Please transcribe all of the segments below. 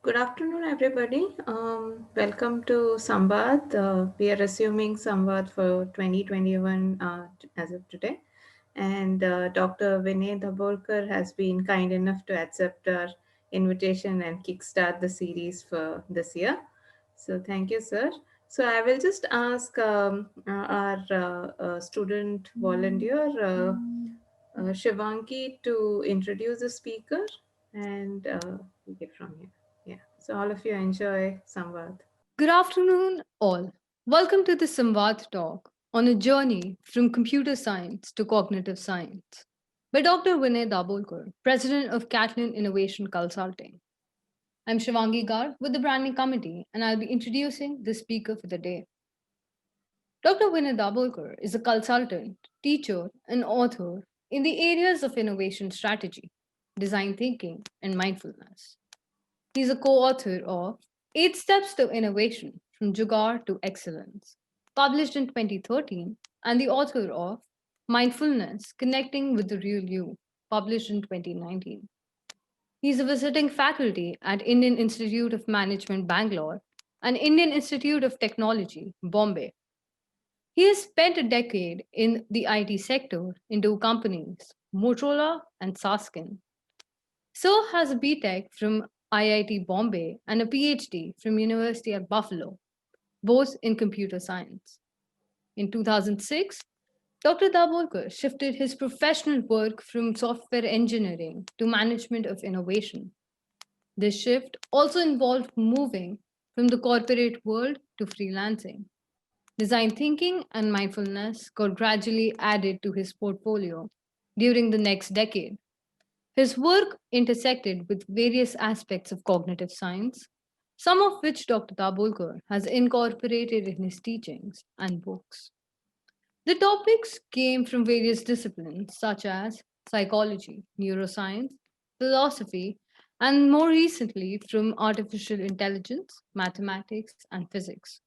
Good afternoon, everybody. Welcome to Samvad. We are assuming Samvad for 2021 as of today. And Dr. Vinay Dabolkar has been kind enough to accept our invitation and kickstart the series for this year. So, thank you, sir. So, I will just ask our student volunteer, Shivanki, to introduce the speaker and take it from here. Yeah. So all of you enjoy Samvad. Good afternoon, all. Welcome to the Samvad Talk on a journey from computer science to cognitive science by Dr. Vinay Dabolkar, President of Catlin Innovation Consulting. I'm Shivangi Garg with the Branding Committee, and I'll be introducing the speaker for the day. Dr. Vinay Dabolkar is a consultant, teacher, and author in the areas of innovation strategy, design thinking, and mindfulness. He's a co author of Eight Steps to Innovation From Jugaad to Excellence, published in 2013, and the author of Mindfulness Connecting with the Real You, published in 2019. He's a visiting faculty at Indian Institute of Management, Bangalore, and Indian Institute of Technology, Bombay. He has spent a decade in the IT sector in two companies, Motorola and Saskin. So has a BTech from IIT Bombay and a PhD from University at Buffalo, both in computer science. In 2006, Dr. Dabolkar shifted his professional work from software engineering to management of innovation. This shift also involved moving from the corporate world to freelancing. Design thinking and mindfulness got gradually added to his portfolio during the next decade. His work intersected with various aspects of cognitive science, some of which Dr. Dabolkar has incorporated in his teachings and books. The topics came from various disciplines such as psychology, neuroscience, philosophy, and more recently from artificial intelligence, mathematics, and physics.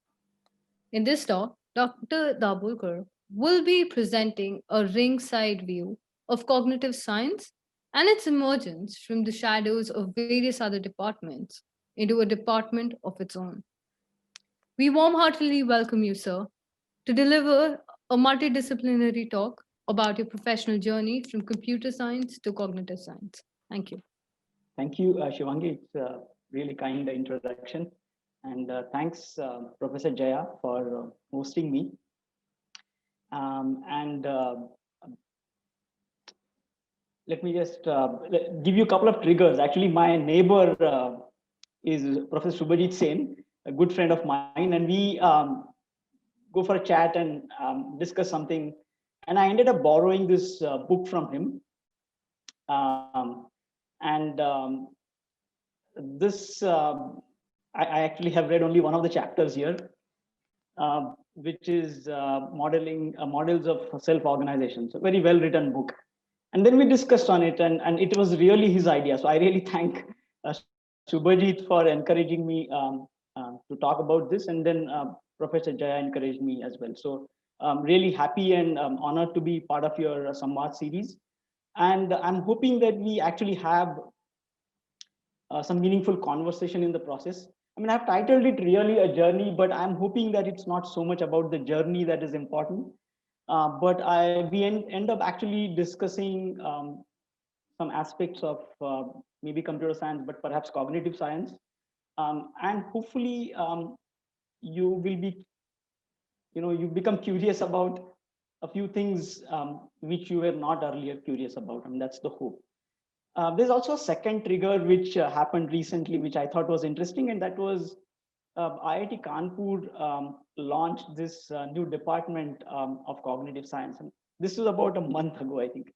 In this talk, Dr. Dabulkar will be presenting a ringside view of cognitive science and its emergence from the shadows of various other departments into a department of its own. We warm heartedly welcome you, sir, to deliver a multidisciplinary talk about your professional journey from computer science to cognitive science. Thank you. Thank you, Shivangi. It's a really kind introduction. And thanks, Professor Jaya, for hosting me. And let me just give you a couple of triggers. Actually, my neighbor is Professor Subhajit Sen, a good friend of mine, and we go for a chat and discuss something. And I ended up borrowing this book from him. Um, and this I actually have read only one of the chapters here, which is modeling models of self-organization. So very well written book. And then we discussed on it, and it was really his idea. So I really thank Subhajit for encouraging me to talk about this, and then Professor Jaya encouraged me as well. So really happy and honored to be part of your Samvad series. And I'm hoping that we actually have some meaningful conversation in the process. I mean, I've titled it really a journey, but I'm hoping that it's not so much about the journey that is important, but we end up actually discussing some aspects of maybe computer science, but perhaps cognitive science. And hopefully you will be, you become curious about a few things which you were not earlier curious about. I mean, that's the hope. There's also a second trigger which happened recently, which I thought was interesting, and that was IIT Kanpur launched this new department of cognitive science. And this was about a month ago, I think.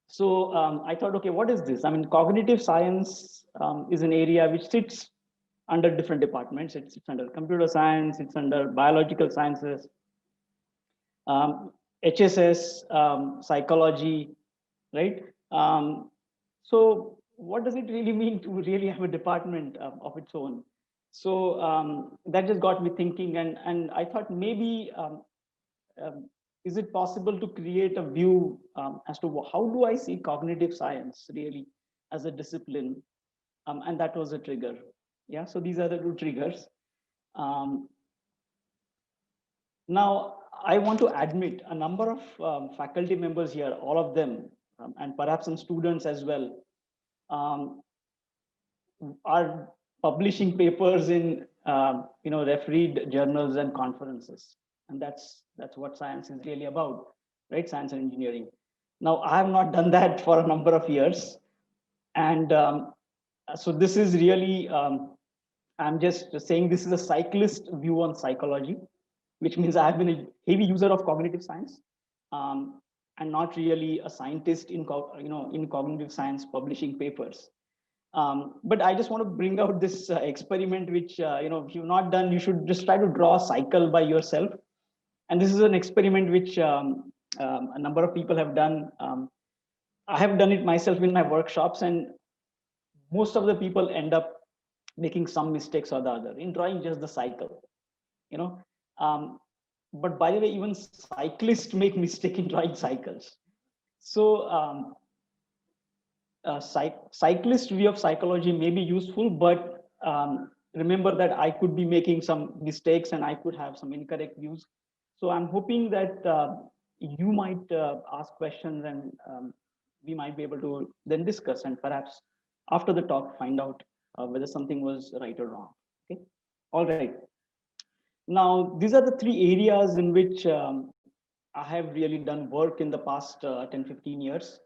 So I thought, okay, what is this? I mean, cognitive science is an area which sits under different departments. It sits under computer science, it's under biological sciences, um, HSS, psychology, right? So what does it really mean to really have a department of its own? So that just got me thinking, and I thought maybe um, is it possible to create a view as to how do I see cognitive science really as a discipline? and that was a trigger. Yeah, so these are the two triggers. Um, Now, I want to admit a number of faculty members here, all of them, and perhaps some students as well, um, are publishing papers in refereed journals and conferences, and that's what science is really about, right? Science and engineering. Now, I have not done that for a number of years, and so this is really I'm just saying this is a cyclist view on psychology, which means I have been a heavy user of cognitive science, and not really a scientist in in cognitive science publishing papers. But I just want to bring out this experiment, which if you've not done, you should just try to draw a cycle by yourself. And this is an experiment which a number of people have done. I have done it myself in my workshops, and most of the people end up making some mistakes or the other in drawing just the cycle. You know, um, but by the way, even cyclists make mistake in drawing cycles. So cyclist view of psychology may be useful, but remember that I could be making some mistakes and I could have some incorrect views. So I'm hoping that you might ask questions, and we might be able to then discuss, and perhaps after the talk find out whether something was right or wrong. Okay. All right. Now, these are the three areas in which I have really done work in the past 10, 15 years.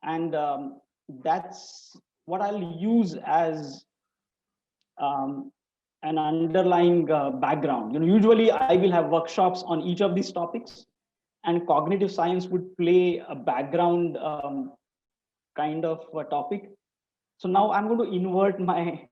And that's what I'll use as an underlying background. Usually I will have workshops on each of these topics, and cognitive science would play a background kind of a topic. So now I'm going to invert my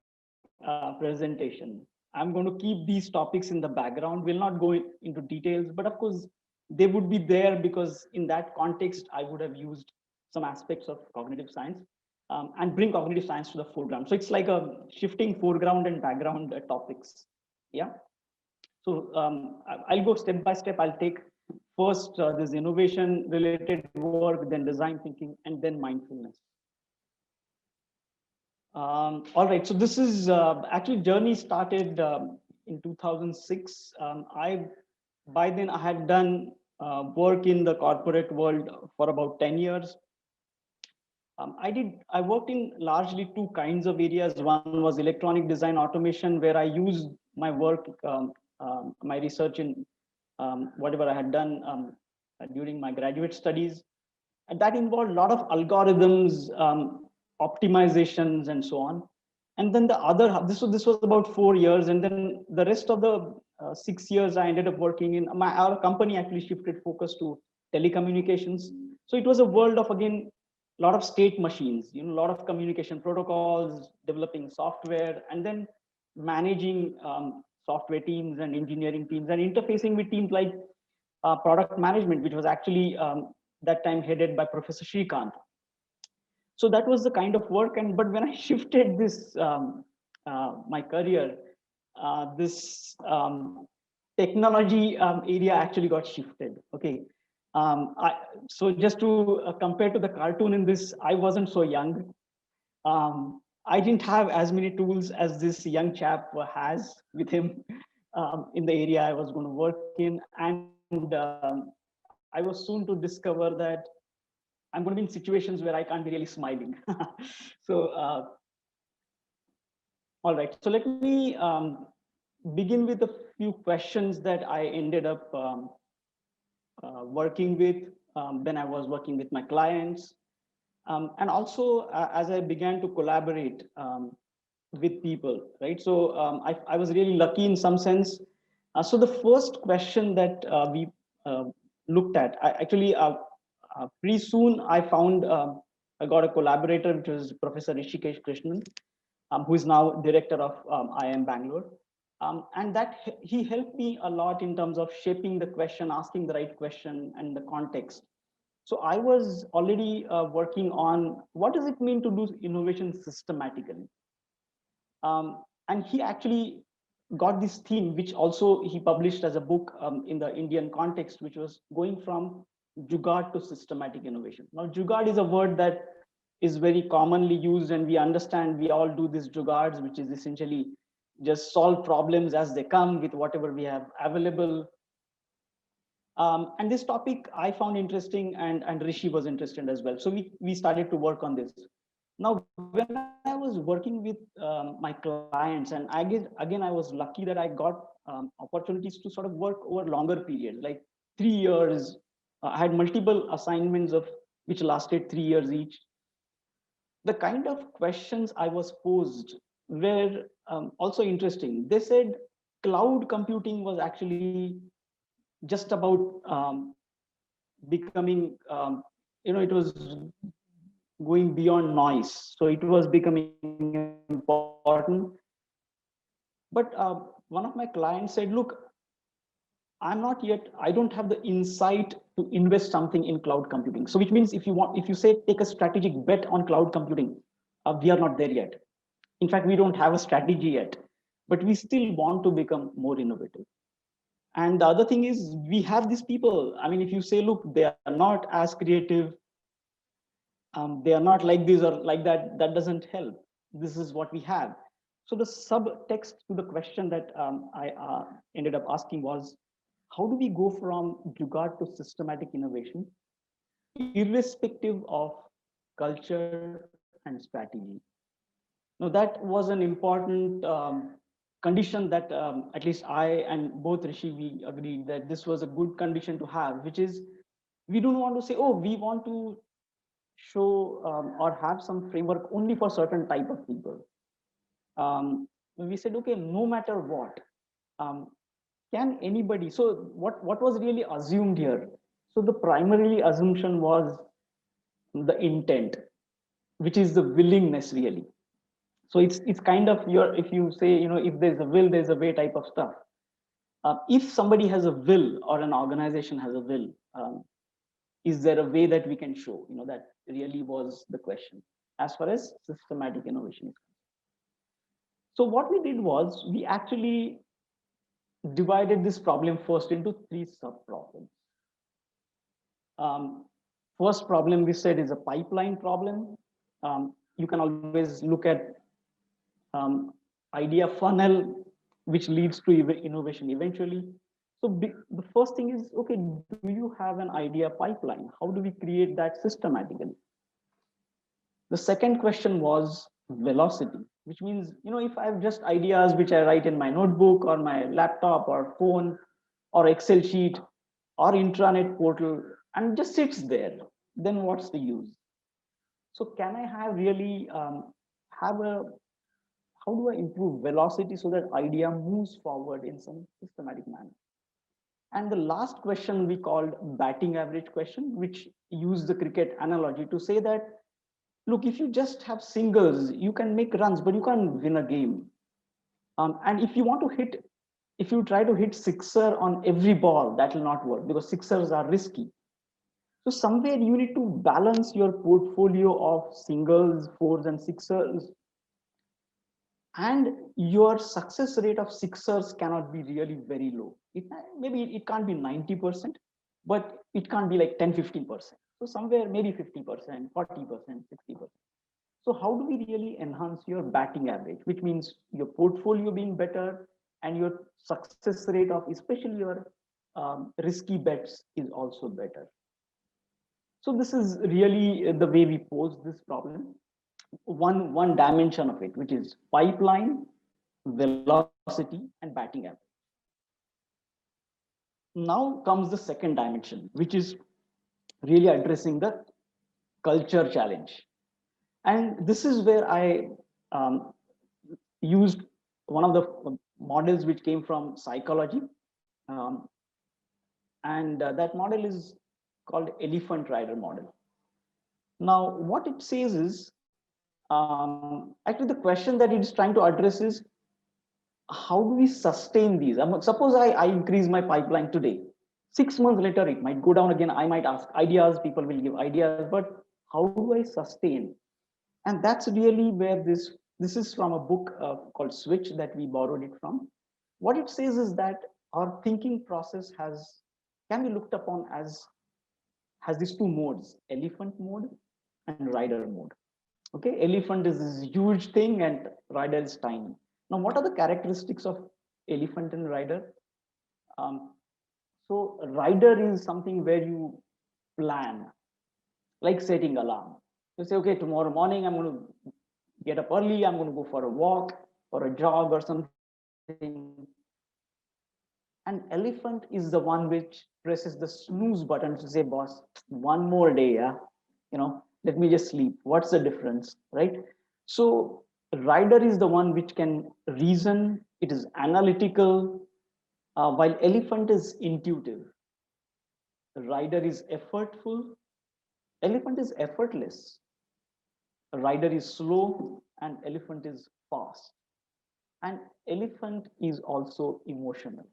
presentation. I'm going to keep these topics in the background. We'll not go into details, but of course, they would be there because in that context, I would have used some aspects of cognitive science and bring cognitive science to the foreground. So it's like a shifting foreground and background topics. Yeah. So I'll go step by step. I'll take first this innovation related work, then design thinking, and then mindfulness. All right, so this is actually journey started in 2006. By then I had done work in the corporate world for about 10 years. I worked in largely two kinds of areas. One was electronic design automation, where I used my work, my research in whatever I had done during my graduate studies. And that involved a lot of algorithms, optimizations, and so on. And then the other, this was about 4 years. And then the rest of the 6 years, I ended up working in our company actually shifted focus to telecommunications. So it was a world of, again, a lot of state machines, a lot of communication protocols, developing software, and then managing software teams and engineering teams, and interfacing with teams like product management, which was actually that time headed by Professor Shrikant. So that was the kind of work. And but when I shifted this my career, this technology area actually got shifted. Okay. So just to compare to the cartoon in this, I wasn't so young. I didn't have as many tools as this young chap has with him in the area I was going to work in. And I was soon to discover that I'm going to be in situations where I can't be really smiling. So, all right. So let me begin with a few questions that I ended up working with when I was working with my clients. And also as I began to collaborate with people, right? So I was really lucky in some sense. So the first question that we looked at, pretty soon I found, I got a collaborator, which was Professor Rishikesh Krishnan, who is now director of IIM Bangalore. And that he helped me a lot in terms of shaping the question, asking the right question and the context. So I was already working on what does it mean to do innovation systematically. And he actually got this theme, which also he published as a book in the Indian context, which was going from Jugaad to systematic innovation. Now, Jugaad is a word that is very commonly used, and we understand we all do this jugards, which is essentially just solve problems as they come with whatever we have available. And this topic I found interesting, and Rishi was interested as well. So we started to work on this. Now, when I was working with my clients, and again, I was lucky that I got opportunities to sort of work over longer periods, like 3 years. I had multiple assignments of which lasted 3 years each. The kind of questions I was posed were also interesting. They said cloud computing was actually just about becoming, it was going beyond noise. So it was becoming important. But one of my clients said, look, I don't have the insight to invest something in cloud computing. So which means if you say take a strategic bet on cloud computing, we are not there yet. In fact, we don't have a strategy yet, but we still want to become more innovative. And the other thing is we have these people. I mean, if you say, look, they are not as creative, they are not like this or like that, that doesn't help. This is what we have. So the subtext to the question that I ended up asking was, how do we go from jugaad to systematic innovation, irrespective of culture and strategy? Now, that was an important condition that at least I and both Rishi, we agreed that this was a good condition to have, which is we don't want to say, oh, we want to show or have some framework only for certain type of people. We said, okay, no matter what, um, can anybody, so what was really assumed here? So the primary assumption was the intent, which is the willingness really. So it's kind of your, if you say, if there's a will, there's a way type of stuff. If somebody has a will or an organization has a will, is there a way that we can show? That really was the question as far as systematic innovation is concerned. So what we did was we actually divided this problem first into 3 sub-problems. First problem we said is a pipeline problem. You can always look at idea funnel, which leads to innovation eventually. So the first thing is, okay, do you have an idea pipeline? How do we create that systematically? The second question was velocity, which means, if I have just ideas which I write in my notebook or my laptop or phone or Excel sheet or intranet portal and just sits there, then what's the use? So can I have really how do I improve velocity so that idea moves forward in some systematic manner? And the last question we called batting average question, which used the cricket analogy to say that, look, if you just have singles, you can make runs, but you can't win a game. And if you try to hit sixer on every ball, that will not work because sixers are risky. So somewhere you need to balance your portfolio of singles, fours, and sixers. And your success rate of sixers cannot be really very low. Maybe it can't be 90%, but it can't be like 10-15%. So somewhere maybe 50%, 40%, 60%. So how do we really enhance your batting average, which means your portfolio being better and your success rate of especially your risky bets is also better. So this is really the way we pose this problem. One dimension of it, which is pipeline, velocity, and batting average. Now comes the second dimension, which is really addressing the culture challenge. And this is where I used one of the models which came from psychology. And that model is called elephant rider model. Now, what it says is, actually the question that it is trying to address is, how do we sustain these? Suppose I increase my pipeline today. 6 months later, it might go down again. I might ask ideas, people will give ideas, but how do I sustain? And that's really where this is from a book called Switch that we borrowed it from. What it says is that our thinking process can be looked upon as has these 2 modes, elephant mode and rider mode. Okay, elephant is this huge thing and rider is tiny. Now, what are the characteristics of elephant and rider? Um, so rider is something where you plan, like setting alarm. You say, okay, tomorrow morning I'm going to get up early, I'm going to go for a walk or a jog or something. An elephant is the one which presses the snooze button to say, boss, one more day, yeah, let me just sleep. What's the difference, right? So rider is the one which can reason, it is analytical, while elephant is intuitive. Rider is effortful, elephant is effortless. Rider is slow and elephant is fast. And elephant is also emotional,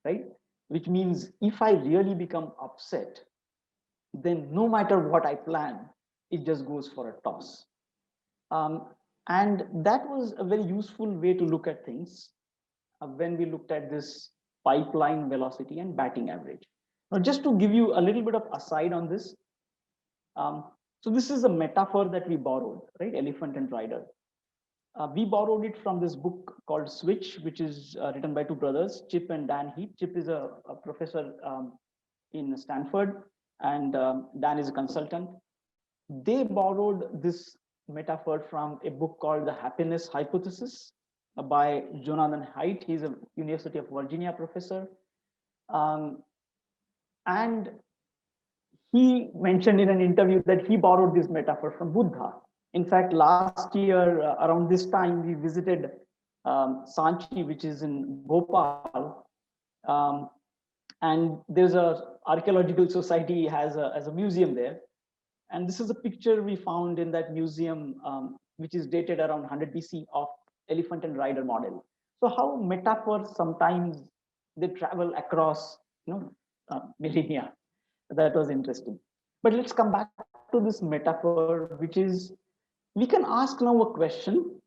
right? Which means if I really become upset, then no matter what I plan, it just goes for a toss. Um, and that was a very useful way to look at things when we looked at this pipeline velocity and batting average. Now, just to give you a little bit of aside on this, um, so this is a metaphor that we borrowed, right? Elephant and rider. We borrowed it from this book called Switch, which is written by two brothers, Chip and Dan Heath. Chip is a professor in Stanford, and Dan is a consultant. They borrowed this metaphor from a book called The Happiness Hypothesis by Jonathan Haidt. He's a University of Virginia professor. Um, and he mentioned in an interview that he borrowed this metaphor from Buddha. In fact, last year, around this time, we visited Sanchi, which is in Bhopal. Um, and there's a archaeological society has a museum there. And this is a picture we found in that museum, which is dated around 100 BC of elephant and rider model. So how metaphors sometimes they travel across, millennia. That was interesting. But let's come back to this metaphor, which is we can ask now a question.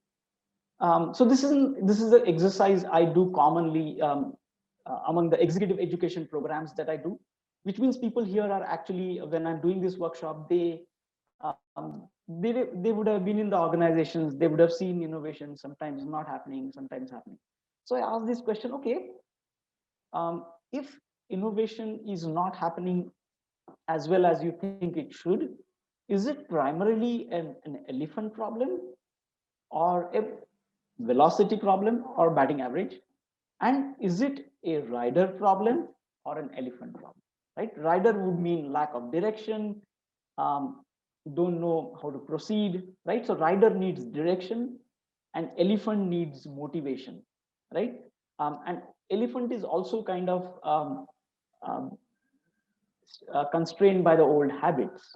So this is an exercise I do commonly among the executive education programs that I do, which means people here are actually, when I'm doing this workshop, they would have been in the organizations, they would have seen innovation sometimes not happening, sometimes happening. So I asked this question, okay, if innovation is not happening as well as you think it should, is it primarily an elephant problem or a velocity problem or batting average? And is it a rider problem or an elephant problem? Right? Rider would mean lack of direction, um, don't know how to proceed, right? So rider needs direction and elephant needs motivation, right? And elephant is also kind of um, constrained by the old habits.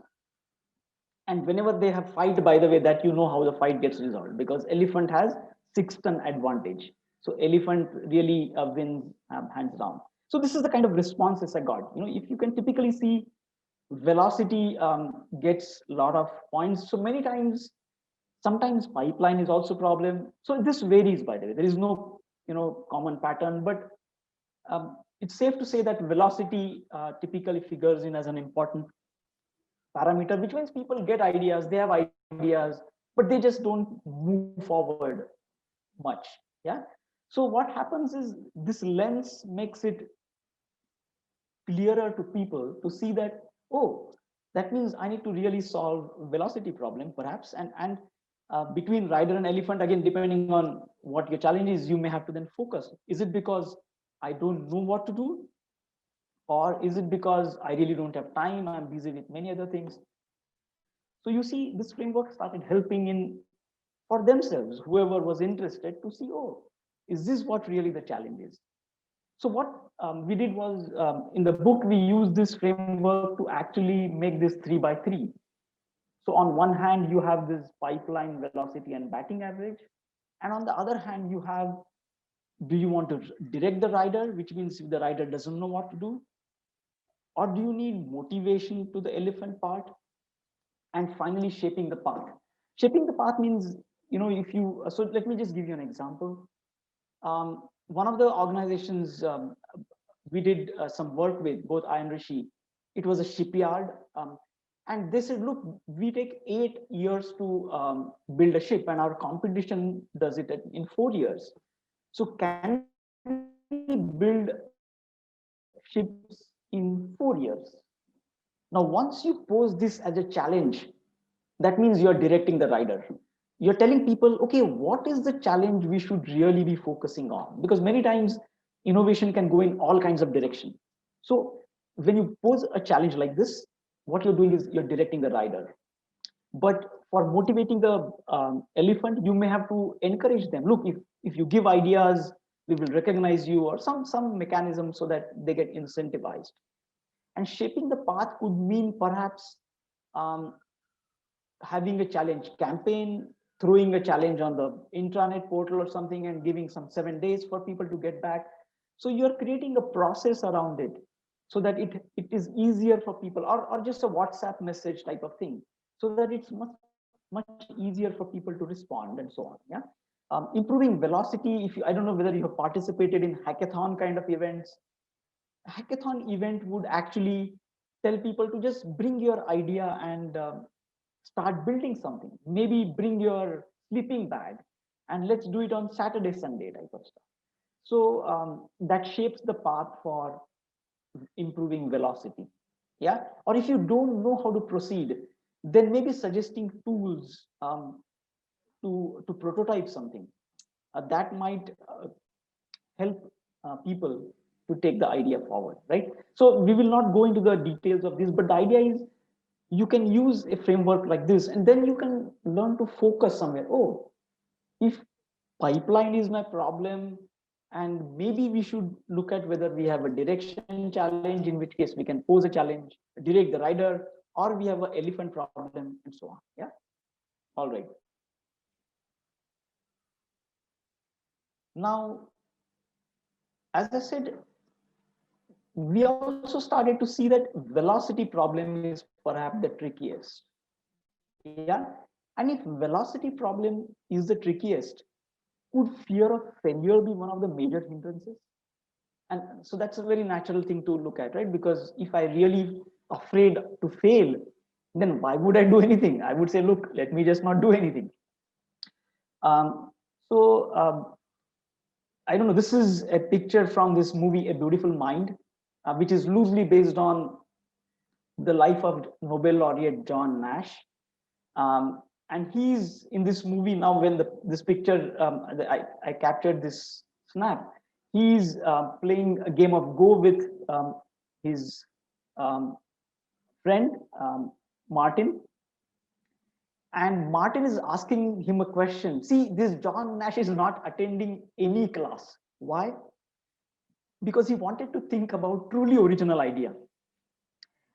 And whenever they have fight, by the way, that how the fight gets resolved, because elephant has 6-ton advantage. So elephant really wins hands down. So this is the kind of responses I got. If you can typically see velocity gets a lot of points. So many times, sometimes pipeline is also problem. So this varies, by the way. There is no common pattern, but it's safe to say that velocity typically figures in as an important parameter, which means people get ideas, they have ideas, but they just don't move forward much. Yeah. So what happens is this lens makes it clearer to people to see that, oh, that means I need to really solve velocity problem perhaps. And between rider and elephant, again, depending on what your challenge is, you may have to then focus. Is it because I don't know what to do? Or is it because I really don't have time? I'm busy with many other things. So you see, this framework started helping in for themselves, whoever was interested to see, oh, is this what really the challenge is? So what we did was in the book, we used this framework to actually make this 3x3. So on one hand, you have this pipeline velocity and batting average. And on the other hand, you have, do you want to direct the rider, which means if the rider doesn't know what to do? Or do you need motivation to the elephant part? And finally, shaping the path. Shaping the path means, if you, so let me just give you an example. One of the organizations we did some work with, both I and Rishi, it was a shipyard. And they said, look, we take 8 years to build a ship, and our competition does it in 4 years. So can we build ships in 4 years? Now, once you pose this as a challenge, that means you're directing the rider. You're telling people, okay, what is the challenge we should really be focusing on? Because many times innovation can go in all kinds of direction. So when you pose a challenge like this, what you're doing is you're directing the rider. But for motivating the elephant, you may have to encourage them. Look, if you give ideas, we will recognize you, or some mechanism so that they get incentivized. And shaping the path could mean perhaps um, having a challenge campaign, throwing a challenge on the intranet portal or something, and giving some 7 days for people to get back. So you're creating a process around it so that it is easier for people, or just a WhatsApp message type of thing, so that it's much easier for people to respond and so on. Yeah. Improving velocity. If you, I don't know whether you have participated in hackathon kind of events. A hackathon event would actually tell people to just bring your idea and start building something. Maybe bring your sleeping bag and let's do it on Saturday, Sunday type of stuff. So that shapes the path for improving velocity. Yeah. Or if you don't know how to proceed, then maybe suggesting tools to prototype something that might help people to take the idea forward, right? So we will not go into the details of this, but the idea is you can use a framework like this, and then you can learn to focus somewhere. Oh, if pipeline is my problem, and maybe we should look at whether we have a direction challenge, in which case we can pose a challenge, direct the rider, or we have an elephant problem, and so on. Yeah. All right. Now, as I said, we also started to see that velocity problem is perhaps the trickiest. Yeah. And if velocity problem is the trickiest, could fear of failure be one of the major hindrances? And so that's a very natural thing to look at, right? Because if I really afraid to fail, then why would I do anything? I would say, look, let me just not do anything. Um, so I don't know, this is a picture from this movie, A Beautiful Mind, which is loosely based on the life of Nobel laureate John Nash. And he's in this movie now. When this picture, I captured this snap. He's playing a game of Go with his um, friend Martin, and Martin is asking him a question. See, this John Nash is not attending any class. Why? Because he wanted to think about truly original idea.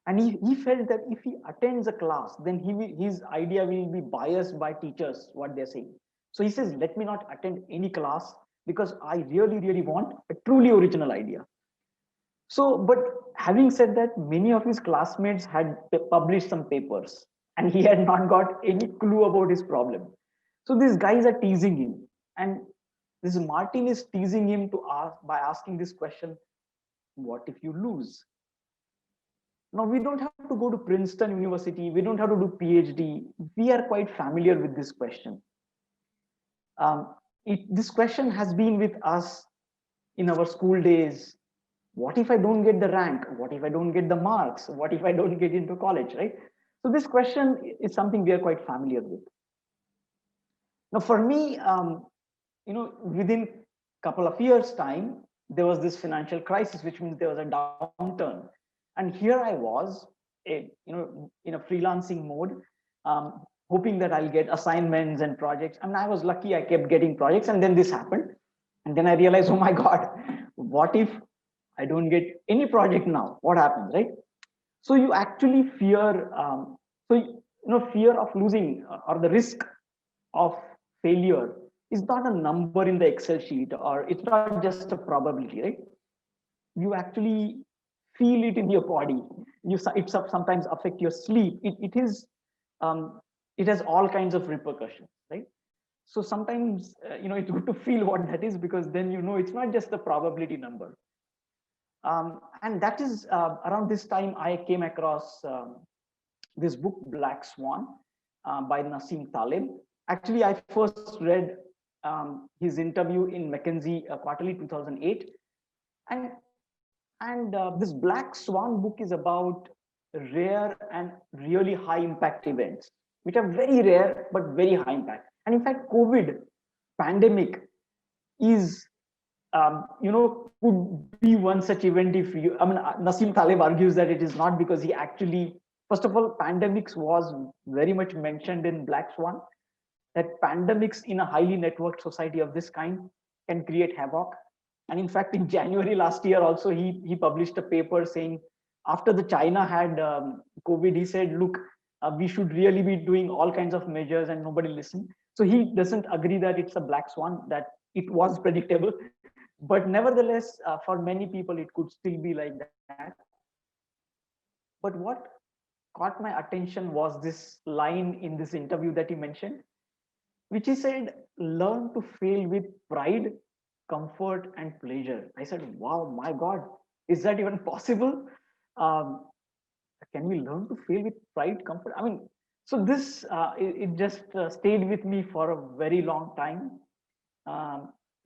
And he felt that if he attends a class, then his idea will be biased by teachers, what they're saying. So he says, let me not attend any class because I really, really want a truly original idea. So, but having said that, many of his classmates had published some papers and he had not got any clue about his problem. So these guys are teasing him. And this Martin is teasing him to ask by asking this question, what if you lose? Now, we don't have to go to Princeton University. We don't have to do PhD. We are quite familiar with this question. This question has been with us in our school days. What if I don't get the rank? What if I don't get the marks? What if I don't get into college, right? So this question is something we are quite familiar with. Now, for me, within a couple of years' time, there was this financial crisis, which means there was a downturn. And here I was, in a freelancing mode, hoping that I'll get assignments and projects. And I was lucky; I kept getting projects. And then this happened, and then I realized, oh my God, what if I don't get any project now? What happens, right? So you actually fear, fear of losing or the risk of failure is not a number in the Excel sheet, or it's not just a probability, right? You actually feel it in your body. It sometimes affect your sleep. It has all kinds of repercussions, right? So sometimes it's good to feel what that is, because then it's not just the probability number. And that is around this time I came across this book, Black Swan, by Nassim Taleb. Actually, I first read his interview in McKinsey Quarterly 2008. And, this Black Swan book is about rare and really high impact events, which are very rare but very high impact. And in fact, COVID pandemic is could be one such event. If you, I mean, Nassim Taleb argues that it is not, because he actually, first of all, pandemics was very much mentioned in Black Swan, that pandemics in a highly networked society of this kind can create havoc. And in fact, in January last year, also, he published a paper saying, after the China had COVID, he said, look, we should really be doing all kinds of measures, and nobody listened. So he doesn't agree that it's a black swan, that it was predictable. But nevertheless, for many people, it could still be like that. But what caught my attention was this line in this interview that he mentioned, which he said, learn to fail with pride, comfort, and pleasure. I said, wow, my God, is that even possible? Um, can we learn to fail with pride, comfort? I mean, so this, it just stayed with me for a very long time.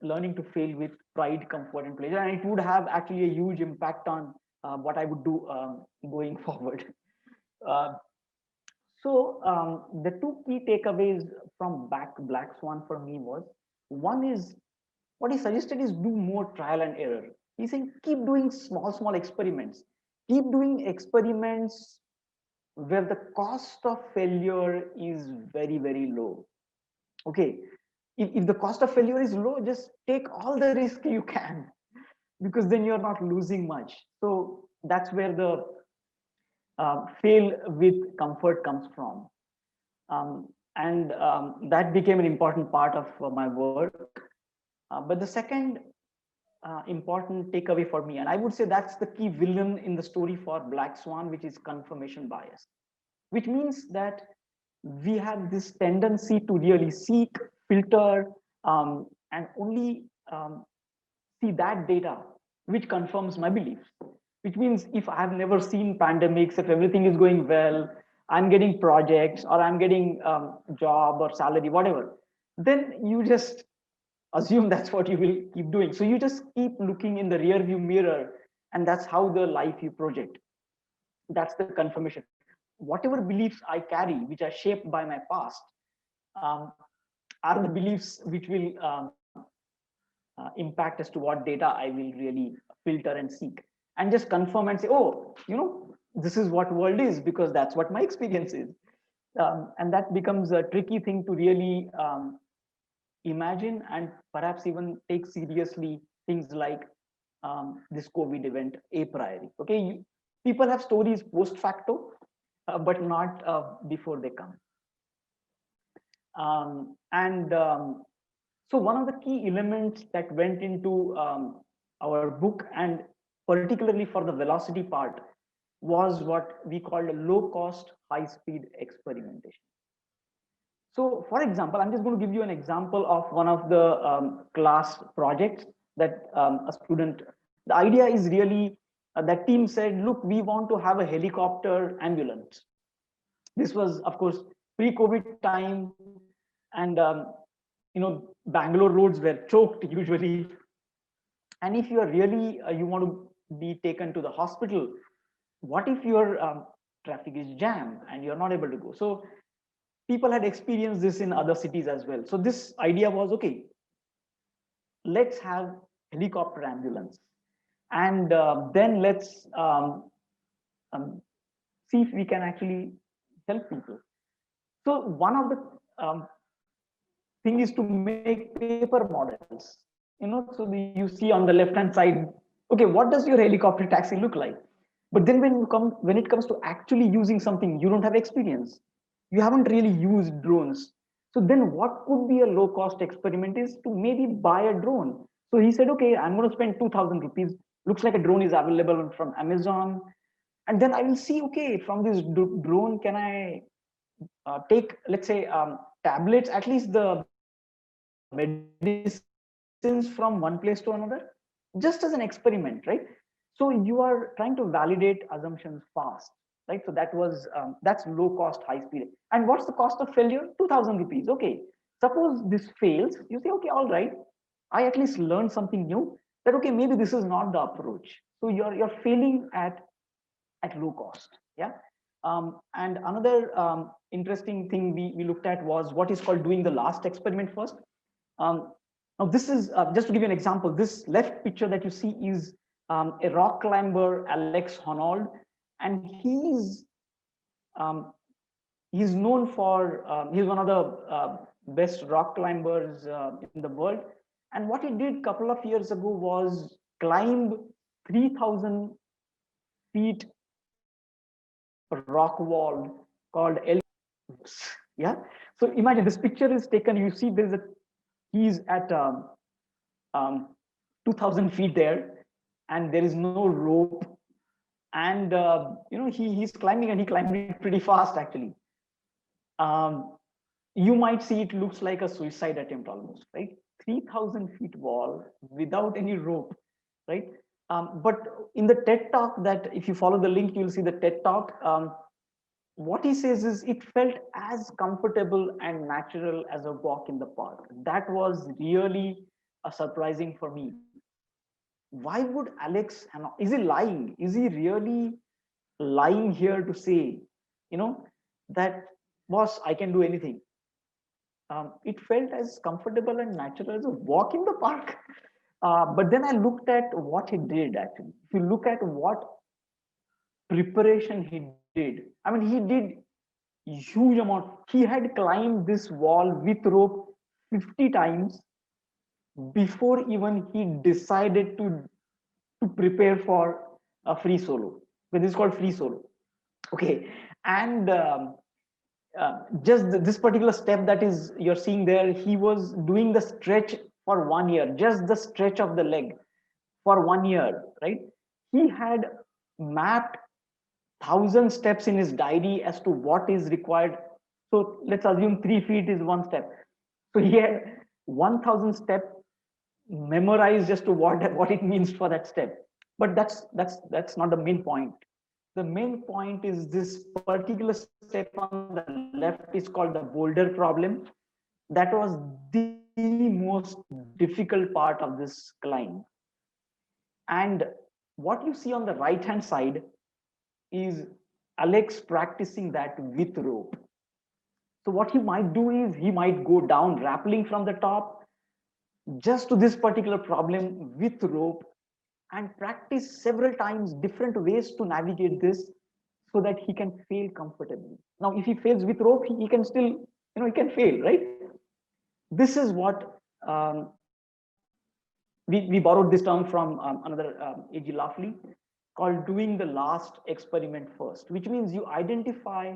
Learning to fail with pride, comfort, and pleasure. And it would have actually a huge impact on what I would do going forward. Uh, the two key takeaways from Black Swan for me was, one is, what he suggested is do more trial and error. He's saying keep doing small experiments. Keep doing experiments where the cost of failure is very low. Okay, if the cost of failure is low, just take all the risk you can, because then you're not losing much. So that's where the fail with comfort comes from. That became an important part of my work. But the second important takeaway for me, and I would say that's the key villain in the story for Black Swan, which is confirmation bias, which means that we have this tendency to really seek, filter, and only see that data which confirms my beliefs. Which means if I have never seen pandemics, if everything is going well, I'm getting projects, or I'm getting job or salary, whatever, then you just assume that's what you will keep doing. So you just keep looking in the rear view mirror, and that's how the life you project. That's the confirmation. Whatever beliefs I carry, which are shaped by my past, are the beliefs which will impact as to what data I will really filter and seek, and just confirm and say, oh, this is what world is, because that's what my experience is. And that becomes a tricky thing to really imagine, and perhaps even take seriously things like this COVID event a priori. Okay, people have stories post facto, but not before they come. So one of the key elements that went into our book, and particularly for the velocity part, was what we called a low cost, high speed experimentation. So for example, I'm just going to give you an example of one of the class projects that a student, the idea is really, that team said, look, we want to have a helicopter ambulance. This was, of course, pre-COVID time, and Bangalore roads were choked usually. And if you are really, you want to be taken to the hospital, what if your traffic is jammed and you're not able to go? So people had experienced this in other cities as well. So this idea was, okay, let's have helicopter ambulance, and then let's see if we can actually help people. So one of the thing is to make paper models. So you see on the left hand side, okay, what does your helicopter taxi look like? But then when it comes to actually using something, you don't have experience. You haven't really used drones. So then what could be a low cost experiment is to maybe buy a drone. So he said, okay, I'm going to spend 2,000 rupees. Looks like a drone is available from Amazon. And then I will see, okay, from this drone, can I take, let's say, tablets, at least the medicines from one place to another, just as an experiment, right? So you are trying to validate assumptions fast. right? So that's low cost, high speed. And what's the cost of failure? 2,000 rupees. Okay, suppose this fails, you say, okay, all right, I at least learned something new. That okay, maybe this is not the approach. So you're failing at low cost. Yeah. And another interesting thing we looked at was what is called doing the last experiment first. Um, Now, this is just to give you an example. This left picture that you see is a rock climber, Alex Honnold, and um, he's known for he's one of the best rock climbers in the world. And what he did a couple of years ago was climb 3,000 feet rock wall called El. Yeah. So imagine this picture is taken. You see, he's at um, 2,000 feet there, and there is no rope, and he's climbing, and he climbed it pretty fast actually. Um, you might see it looks like a suicide attempt almost, right? 3,000 feet wall without any rope, right? But in the TED talk, that if you follow the link, you'll see the TED talk. What he says is it felt as comfortable and natural as a walk in the park. That was really surprising for me. Why would Alex, is he lying? Is he really lying here to say, that boss, I can do anything? It felt as comfortable and natural as a walk in the park. But then I looked at what he did actually. If you look at what preparation he did, I mean, he did huge amount. He had climbed this wall with rope 50 times before even he decided to prepare for a free solo. But this is called free solo. Okay, and just this particular step that is you're seeing there, he was doing the stretch for 1 year, just the stretch of the leg for 1 year, right? He had mapped 1,000 steps in his diary as to what is required. So let's assume 3 feet is one step. So he had 1,000 steps memorized just to what it means for that step. But that's not the main point. The main point is this particular step on the left is called the boulder problem. That was the most difficult part of this climb. And what you see on the right hand side is Alex practicing that with rope. So what he might do is he might go down rappelling from the top just to this particular problem with rope and practice several times different ways to navigate this so that he can fail comfortably. Now, if he fails with rope, he can still, he can fail, right? This is what we borrowed this term from another A.G. Lafley called doing the last experiment first, which means you identify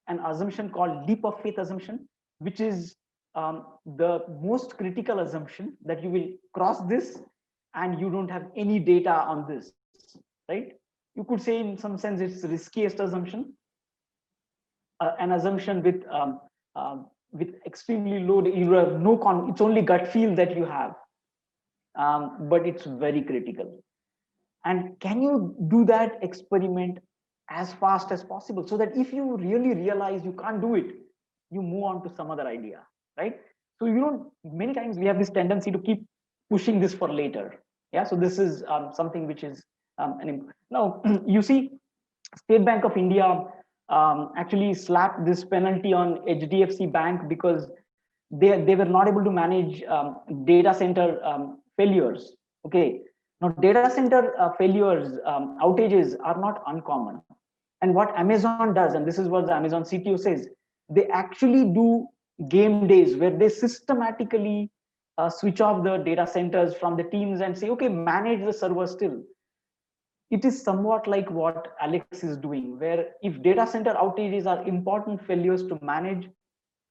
an assumption called leap of faith assumption, which is the most critical assumption that you will cross this and you don't have any data on this, right? You could say in some sense it's the riskiest assumption, an assumption with extremely low, you have no it's only gut feel that you have, but it's very critical. And can you do that experiment as fast as possible so that if you really realize you can't do it, you move on to some other idea, right? So many times we have this tendency to keep pushing this for later. Yeah, so this is something which is now you see State Bank of India actually slapped this penalty on HDFC Bank because they were not able to manage data center failures. Okay, now data center failures, outages are not uncommon. And what Amazon does, and this is what the Amazon CTO says, they actually do game days where they systematically switch off the data centers from the teams and say, okay, manage the server still. It is somewhat like what Alex is doing, where if data center outages are important failures to manage,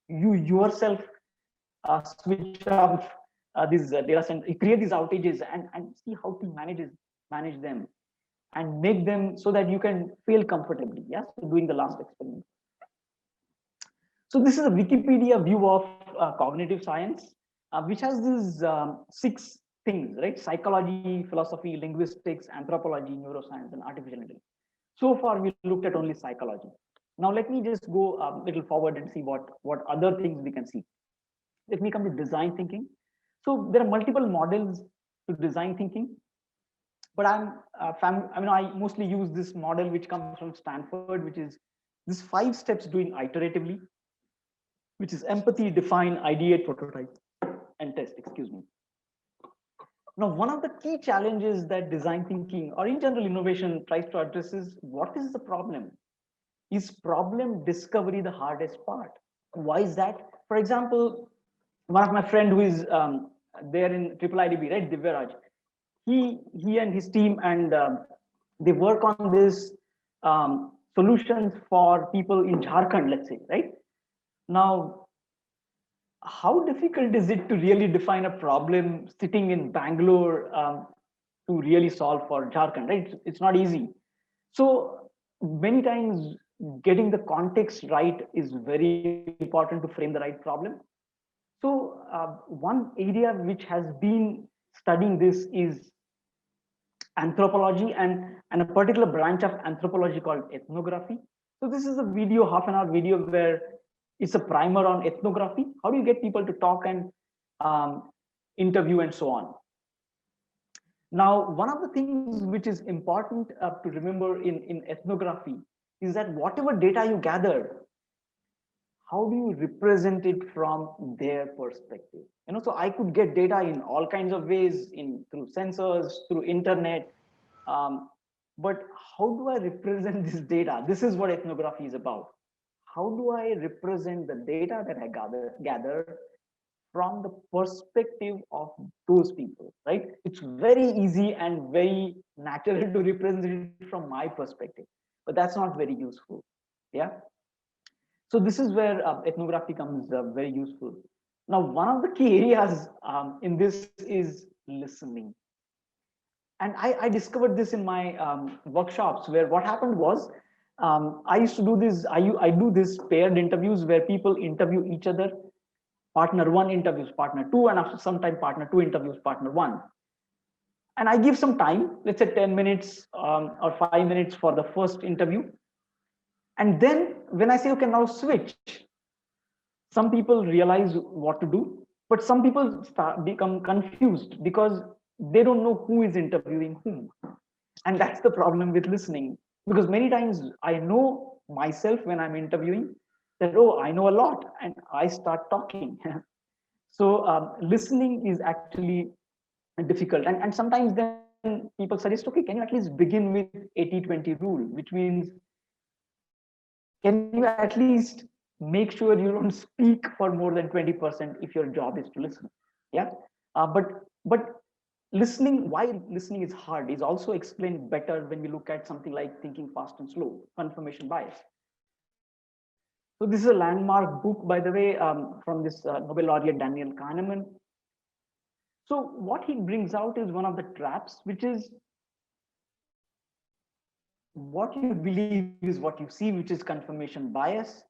you yourself switch off these data center, you create these outages and see how to manage them and make them so that you can fail comfortably. Yeah, so doing the last experiment. So this is a Wikipedia view of cognitive science, which has these 6 things, right? Psychology, philosophy, linguistics, anthropology, neuroscience, and artificial intelligence. So far, we looked at only psychology. Now, let me just go a little forward and see what other things we can see. Let me come to design thinking. So there are multiple models to design thinking, but I mostly use this model which comes from Stanford, which is this 5 steps doing iteratively, which is empathy, define, ideate, prototype, and test. Excuse me. Now, one of the key challenges that design thinking or in general innovation tries to address is what is the problem? Is problem discovery the hardest part? Why is that? For example, one of my friend who is there in Triple IDB, right, Divyaraj, he and his team and they work on this solutions for people in Jharkhand, let's say, right? Now, how difficult is it to really define a problem sitting in Bangalore to really solve for Jharkhand, right? It's not easy. So many times getting the context right is very important to frame the right problem. So one area which has been studying this is anthropology and a particular branch of anthropology called ethnography. So this is a video, half an hour video where it's a primer on ethnography. How do you get people to talk and interview and so on? Now, one of the things which is important to remember in ethnography is that whatever data you gather, how do you represent it from their perspective? So I could get data in all kinds of ways, through sensors, through internet, but how do I represent this data? This is what ethnography is about. How do I represent the data that I gather from the perspective of those people, right? It's very easy and very natural to represent it from my perspective, but that's not very useful. Yeah. So this is where ethnography comes very useful. Now, one of the key areas in this is listening. And I discovered this in my workshops, where what happened was I used to do this. I do this paired interviews where people interview each other. Partner 1 interviews partner 2, and after some time, partner 2 interviews partner 1. And I give some time, let's say 10 minutes or 5 minutes for the first interview. And then when I say, okay, now switch, some people realize what to do, but some people become confused because they don't know who is interviewing whom. And that's the problem with listening, because many times I know myself when I'm interviewing that, oh, I know a lot, and I start talking. So listening is actually difficult. And sometimes then people suggest, okay, can you at least begin with 80-20 rule, which means, can you at least make sure you don't speak for more than 20% if your job is to listen? Yeah. But listening, why listening is hard, is also explained better when we look at something like thinking fast and slow, confirmation bias. So this is a landmark book, by the way, from this Nobel laureate Daniel Kahneman. So what he brings out is one of the traps, which is what you believe is what you see, which is confirmation bias.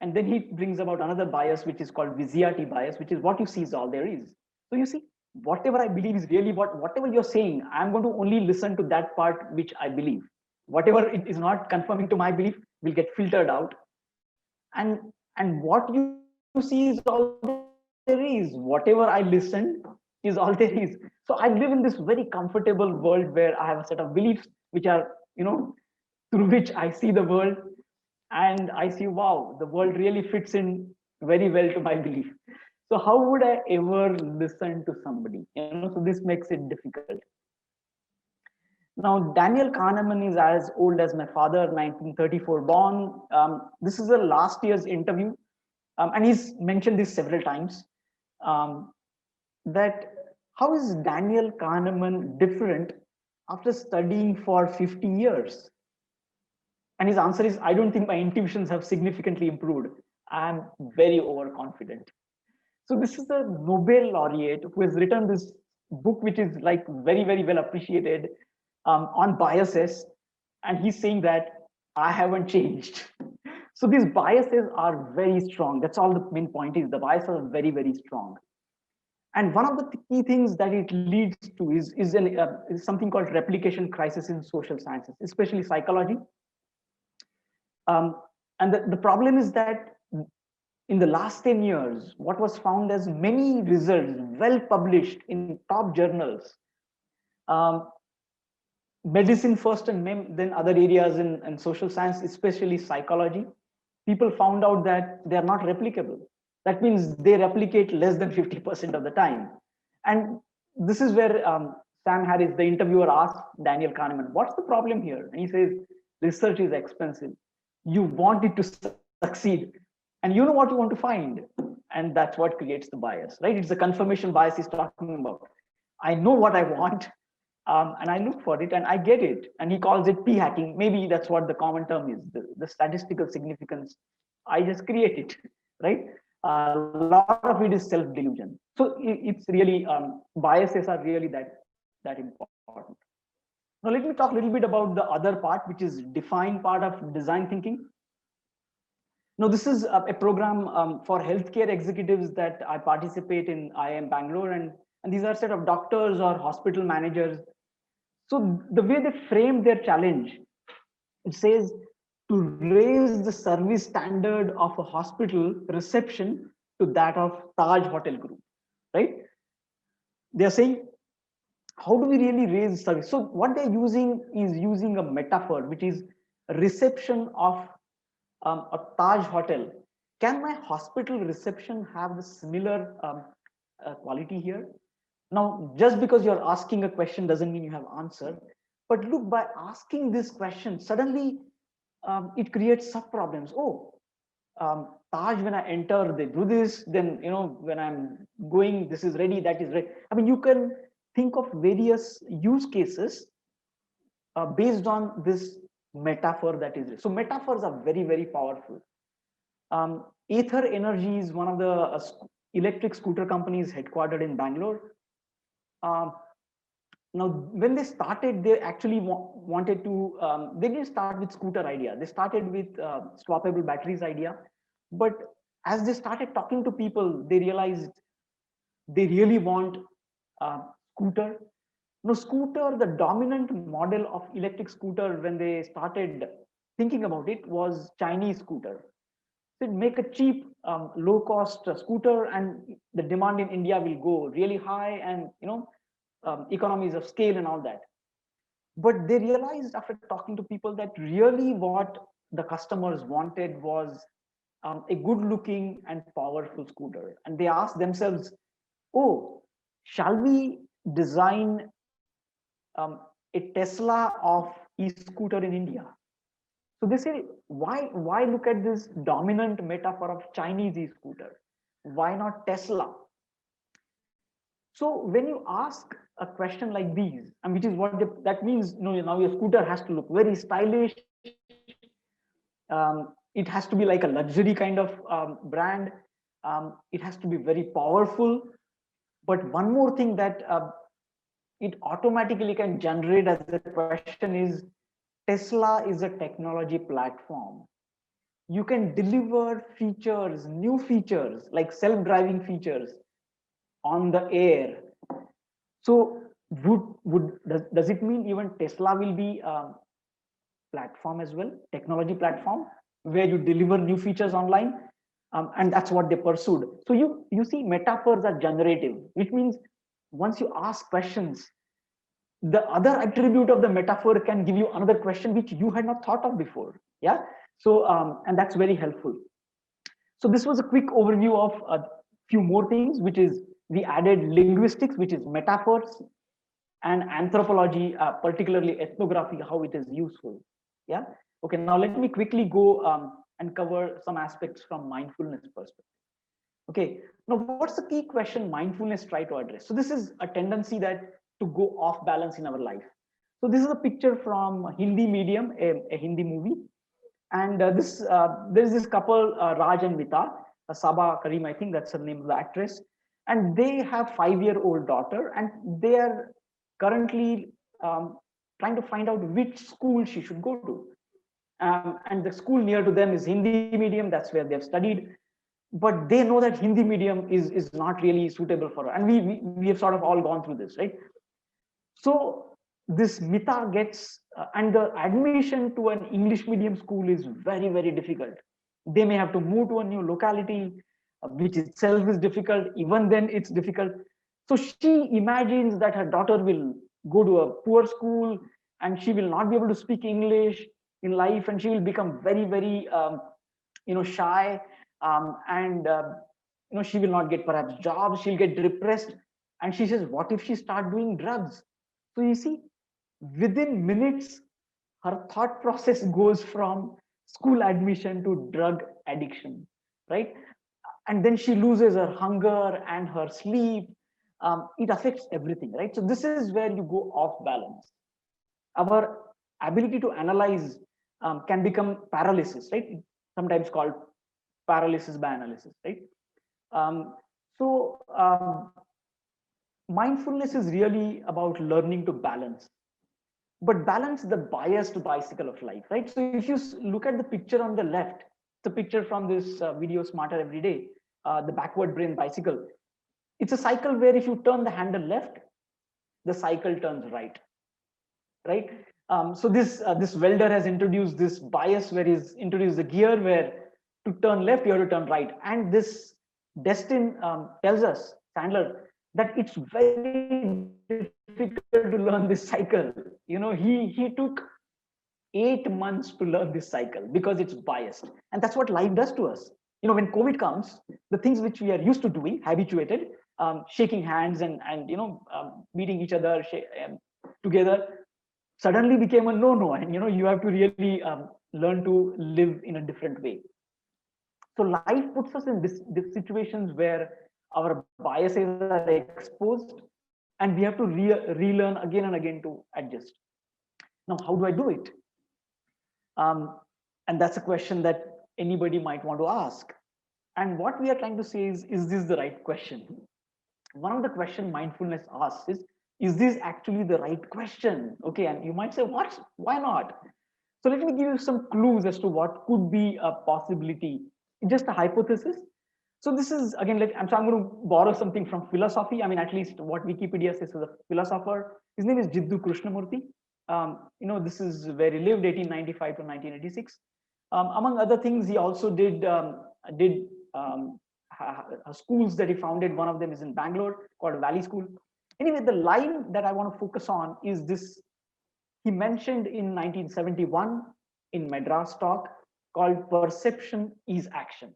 And then he brings about another bias, which is called Vizziati bias, which is what you see is all there is. So you see, whatever I believe is really whatever you're saying, I'm going to only listen to that part which I believe. Whatever it is not confirming to my belief will get filtered out. And what you see is all there is. Whatever I listen is all there is. So I live in this very comfortable world where I have a set of beliefs which are, through which I see the world, and I see, wow, the world really fits in very well to my belief. So how would I ever listen to somebody? So this makes it difficult. Now, Daniel Kahneman is as old as my father, 1934 born. This is the last year's interview, and he's mentioned this several times, that how is Daniel Kahneman different after studying for 50 years? And his answer is, I don't think my intuitions have significantly improved. I'm very overconfident. So this is a Nobel laureate who has written this book, which is like very, very well appreciated, on biases. And he's saying that I haven't changed. So these biases are very strong. That's all the main point is. The biases are very, very strong. And one of the key things that it leads to is something called replication crisis in social sciences, especially psychology. And the problem is that in the last 10 years, what was found as many results well published in top journals, um, medicine first and then other areas in social science, especially psychology, people found out that they are not replicable. That means they replicate less than 50% of the time. And this is where Sam Harris, the interviewer, asked Daniel Kahneman, what's the problem here? And he says, research is expensive. You want it to succeed. And you know what you want to find. And that's what creates the bias, right? It's the confirmation bias he's talking about. I know what I want, and I look for it and I get it. And he calls it p hacking. Maybe that's what the common term is, the statistical significance. I just create it, right? A lot of it is self-delusion. So it's really, biases are really that important. Now let me talk a little bit about the other part, which is define part of design thinking. Now this is a program for healthcare executives that I participate in IIM Bangalore, and these are a set of doctors or hospital managers. So the way they frame their challenge, it says to raise the service standard of a hospital reception to that of Taj Hotel Group, right? They're saying, how do we really raise service? So what they're using is using a metaphor, which is reception of a Taj Hotel. Can my hospital reception have the similar quality here? Now, just because you're asking a question doesn't mean you have answer. But look, by asking this question, suddenly it creates sub problems. Oh, Taj, when I enter, they do this. Then, when I'm going, this is ready, that is ready. I mean, you can think of various use cases based on this metaphor that is. So metaphors are very, very powerful. Ather Energy is one of the electric scooter companies headquartered in Bangalore. Now, when they started, they actually wanted to, they didn't start with scooter idea. They started with swappable batteries idea. But as they started talking to people, they realized they really want scooter. Now, scooter, the dominant model of electric scooter when they started thinking about it was Chinese scooter. So make a cheap, low-cost scooter, and the demand in India will go really high, and economies of scale and all that. But they realized after talking to people that really what the customers wanted was a good-looking and powerful scooter, and they asked themselves, "Oh, shall we design a Tesla of e-scooter in India?" So they say, why look at this dominant metaphor of Chinese e-scooter? Why not Tesla? So when you ask a question like these, and which is what that means, now your scooter has to look very stylish. It has to be like a luxury kind of brand. It has to be very powerful. But one more thing that it automatically can generate as a question is, Tesla is a technology platform. You can deliver features, new features like self-driving features on the air. So does it mean even Tesla will be a platform as well, technology platform, where you deliver new features online? And that's what they pursued. So you see, metaphors are generative, which means once you ask questions, the other attribute of the metaphor can give you another question which you had not thought of before. Yeah. So and that's very helpful. So this was a quick overview of a few more things, which is we added linguistics, which is metaphors, and anthropology, particularly ethnography, how it is useful. Yeah. Okay. Now let me quickly go and cover some aspects from mindfulness perspective. Okay. Now, what's the key question mindfulness try to address? So this is a tendency that to go off balance in our life. So this is a picture from Hindi Medium, a Hindi movie. And there's this couple, Raj and Vita, Saba Karim, I think that's the name of the actress. And they have 5-year-old daughter, and they are currently trying to find out which school she should go to. And the school near to them is Hindi Medium, that's where they've studied. But they know that Hindi medium is not really suitable for her. And we have sort of all gone through this, right? So this Mita gets, and the admission to an English medium school is very, very difficult. They may have to move to a new locality, which itself is difficult. Even then, it's difficult. So she imagines that her daughter will go to a poor school and she will not be able to speak English in life, and she will become very, very, shy, and she will not get perhaps jobs. She'll get depressed, and she says, "What if she start doing drugs?" So you see, within minutes, her thought process goes from school admission to drug addiction, right? And then she loses her hunger and her sleep. It affects everything, right? So this is where you go off balance. Our ability to analyze can become paralysis, right? Sometimes called paralysis by analysis, right? Um, so mindfulness is really about learning to balance, but balance the biased bicycle of life, right? So if you look at the picture on the left, the picture from this video Smarter Every Day, the backward brain bicycle. It's a cycle where if you turn the handle left, the cycle turns right, right? So this welder has introduced this bias where he's introduced the gear where to turn left, you have to turn right. And this Destin tells us, Sandler, that it's very difficult to learn this cycle. He took 8 months to learn this cycle because it's biased. And that's what life does to us. When COVID comes, the things which we are used to doing, habituated, shaking hands and meeting each other together, suddenly became a no-no. And you have to really learn to live in a different way. So life puts us in this situations where our biases are exposed, and we have to relearn again and again to adjust. Now, how do I do it? And that's a question that anybody might want to ask. And what we are trying to say is this the right question? One of the questions mindfulness asks is this actually the right question? Okay, and you might say, what? Why not? So let me give you some clues as to what could be a possibility, just a hypothesis. So this is, again, I'm going to borrow something from philosophy. I mean, at least what Wikipedia says is a philosopher. His name is Jiddu Krishnamurti. This is where he lived, 1895 to 1986. Among other things, he also did schools that he founded. One of them is in Bangalore called Valley School. Anyway, the line that I want to focus on is this. He mentioned in 1971 in Madras talk called "Perception is Action."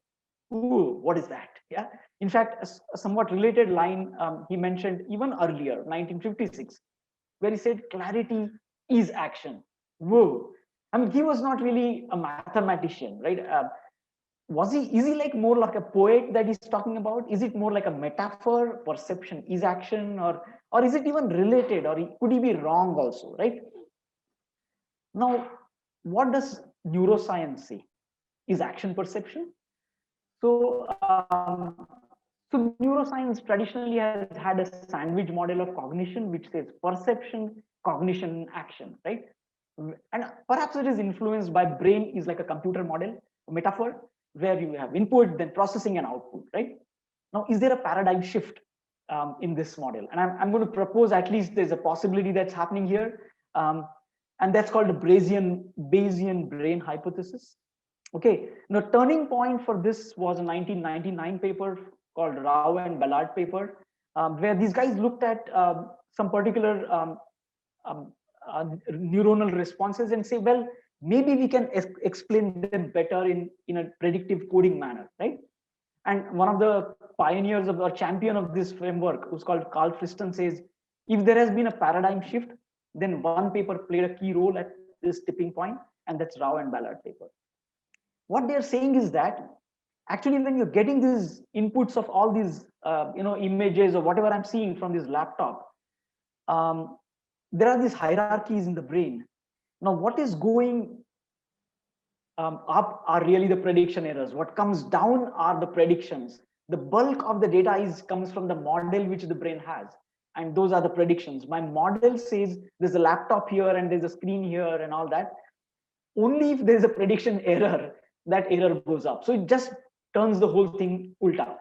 Ooh, what is that? Yeah. In fact, a somewhat related line he mentioned even earlier, 1956, where he said, "Clarity is action." Whoa. I mean, he was not really a mathematician, right? Is he like more like a poet that he's talking about? Is it more like a metaphor? Perception is action, or is it even related, or could he be wrong also, right? Now, what does neuroscience say? Is action perception? So, so neuroscience traditionally has had a sandwich model of cognition, which says perception, cognition, action, right? And perhaps it is influenced by brain is like a computer model, a metaphor, where you have input, then processing and output, right? Now, is there a paradigm shift in this model? And I'm going to propose at least there's a possibility that's happening here. And that's called the Bayesian brain hypothesis. Okay, now turning point for this was a 1999 paper called Rao and Ballard paper, where these guys looked at some particular neuronal responses and say, well, maybe we can explain them better in a predictive coding manner, right? And one of the pioneers of or champion of this framework, who's called Carl Friston, says, if there has been a paradigm shift, then one paper played a key role at this tipping point, and that's Rao and Ballard paper. What they're saying is that actually when you're getting these inputs of all these images or whatever I'm seeing from this laptop, there are these hierarchies in the brain. Now what is going up are really the prediction errors. What comes down are the predictions. The bulk of the data comes from the model which the brain has, and those are the predictions. My model says there's a laptop here and there's a screen here and all that. Only if there's a prediction error, that error goes up. So it just turns the whole thing ulta.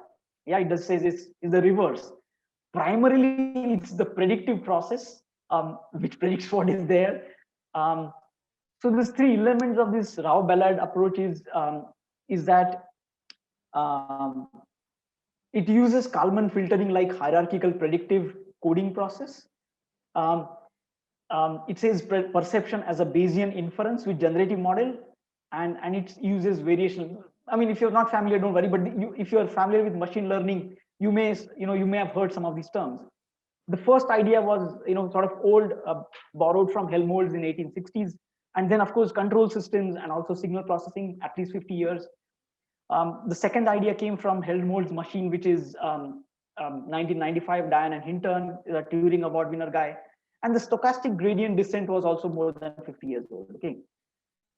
Yeah, it does says it's the reverse. Primarily, it's the predictive process which predicts what is there. So these three elements of this Rao-Ballard approach is that it uses Kalman filtering like hierarchical predictive coding process. It says perception as a Bayesian inference with generative model, and it uses variation. I mean, if you're not familiar, don't worry. But if you're familiar with machine learning, you may have heard some of these terms. The first idea was sort of old, borrowed from Helmholtz in 1860s, and then of course control systems and also signal processing at least 50 years. The second idea came from Helmholtz machine, which is 1995, Diane and Hinton, the Turing Award winner guy. And the stochastic gradient descent was also more than 50 years old. Okay.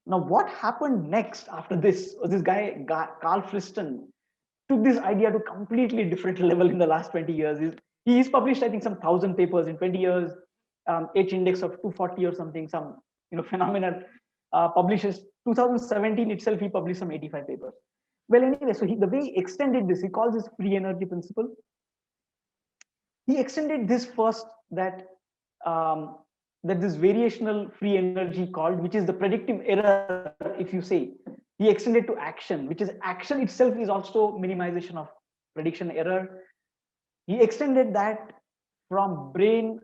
Now, what happened next after this was this guy, Carl Friston, took this idea to completely different level in the last 20 years. He's published, I think, some 1,000 papers in 20 years, H index of 240 or something, some phenomenal publishes. 2017 itself, he published some 85 papers. Well, anyway, so the way he extended this, he calls this free energy principle. He extended this first that this variational free energy called, which is the predictive error, if you say, he extended to action, which is action itself is also minimization of prediction error. He extended that from brain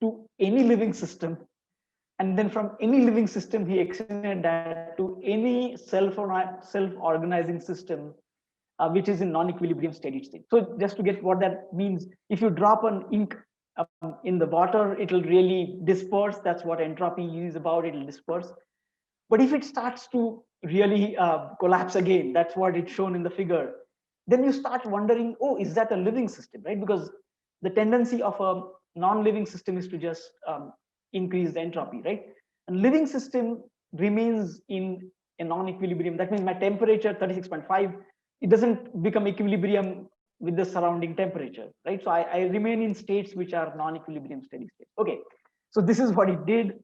to any living system. And then from any living system, he extended that to any self-organizing system, which is in non-equilibrium steady state. So just to get what that means, if you drop an ink in the water, it'll really disperse. That's what entropy is about, it'll disperse. But if it starts to really collapse again, that's what it's shown in the figure, then you start wondering, oh, is that a living system, right? Because the tendency of a non-living system is to just increase the entropy, right? A living system remains in a non-equilibrium. That means my temperature 36.5, it doesn't become equilibrium with the surrounding temperature, right? So I remain in states which are non-equilibrium steady state. Okay, so this is what it did.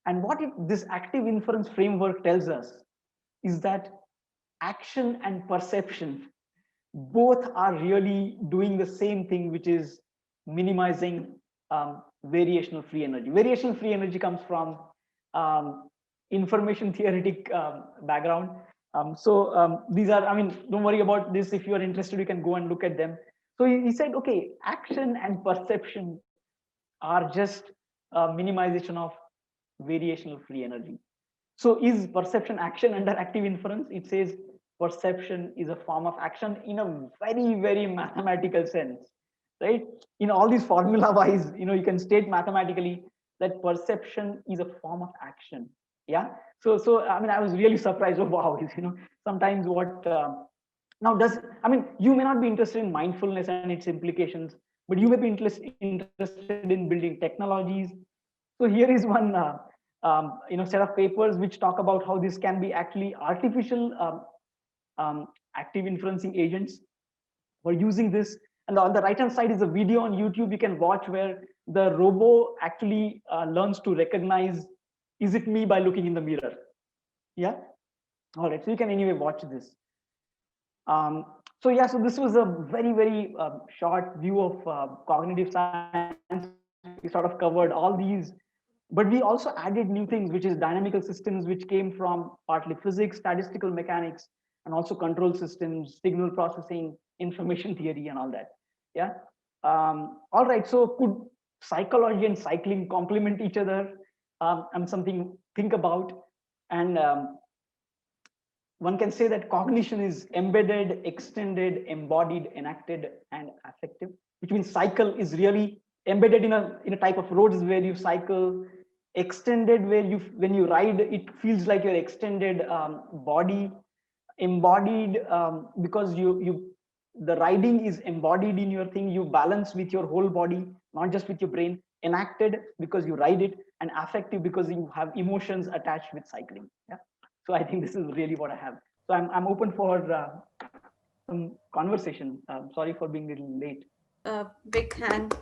And what this active inference framework tells us is that action and perception both are really doing the same thing, which is minimizing variational free energy. Variational free energy comes from information theoretic background. These are, I mean, don't worry about this. If you are interested, you can go and look at them. So he said, okay, action and perception are just minimization of variational free energy. So is perception action under active inference? It says perception is a form of action in a very, very mathematical sense, right? In all these formula wise, you can state mathematically that perception is a form of action. Yeah. So I mean, I was really surprised. Oh, wow. Sometimes what now I mean, you may not be interested in mindfulness and its implications, but you may be interested in building technologies. So here is one set of papers which talk about how this can be actually artificial active inferencing agents. We're using this, and on the right hand side is a video on YouTube you can watch where the robo actually learns to recognize, is it me, by looking in the mirror. Yeah. All right, so you can anyway watch this. So yeah, so this was a very, very short view of cognitive science. We sort of covered all these, but we also added new things, which is dynamical systems, which came from partly physics, statistical mechanics, and also control systems, signal processing, information theory, and all that. Yeah. All right, so could psychology and cycling complement each other? And something to think about. And one can say that cognition is embedded, extended, embodied, enacted, and affective, which means cycle is really embedded in a type of roads where you cycle, extended where when you ride, it feels like your extended body, embodied because the riding is embodied in your thing, you balance with your whole body, not just with your brain, enacted because you ride it, and affective because you have emotions attached with cycling. Yeah. So I think this is really what I have. So I'm open for some conversation. Sorry for being a little late. Big hand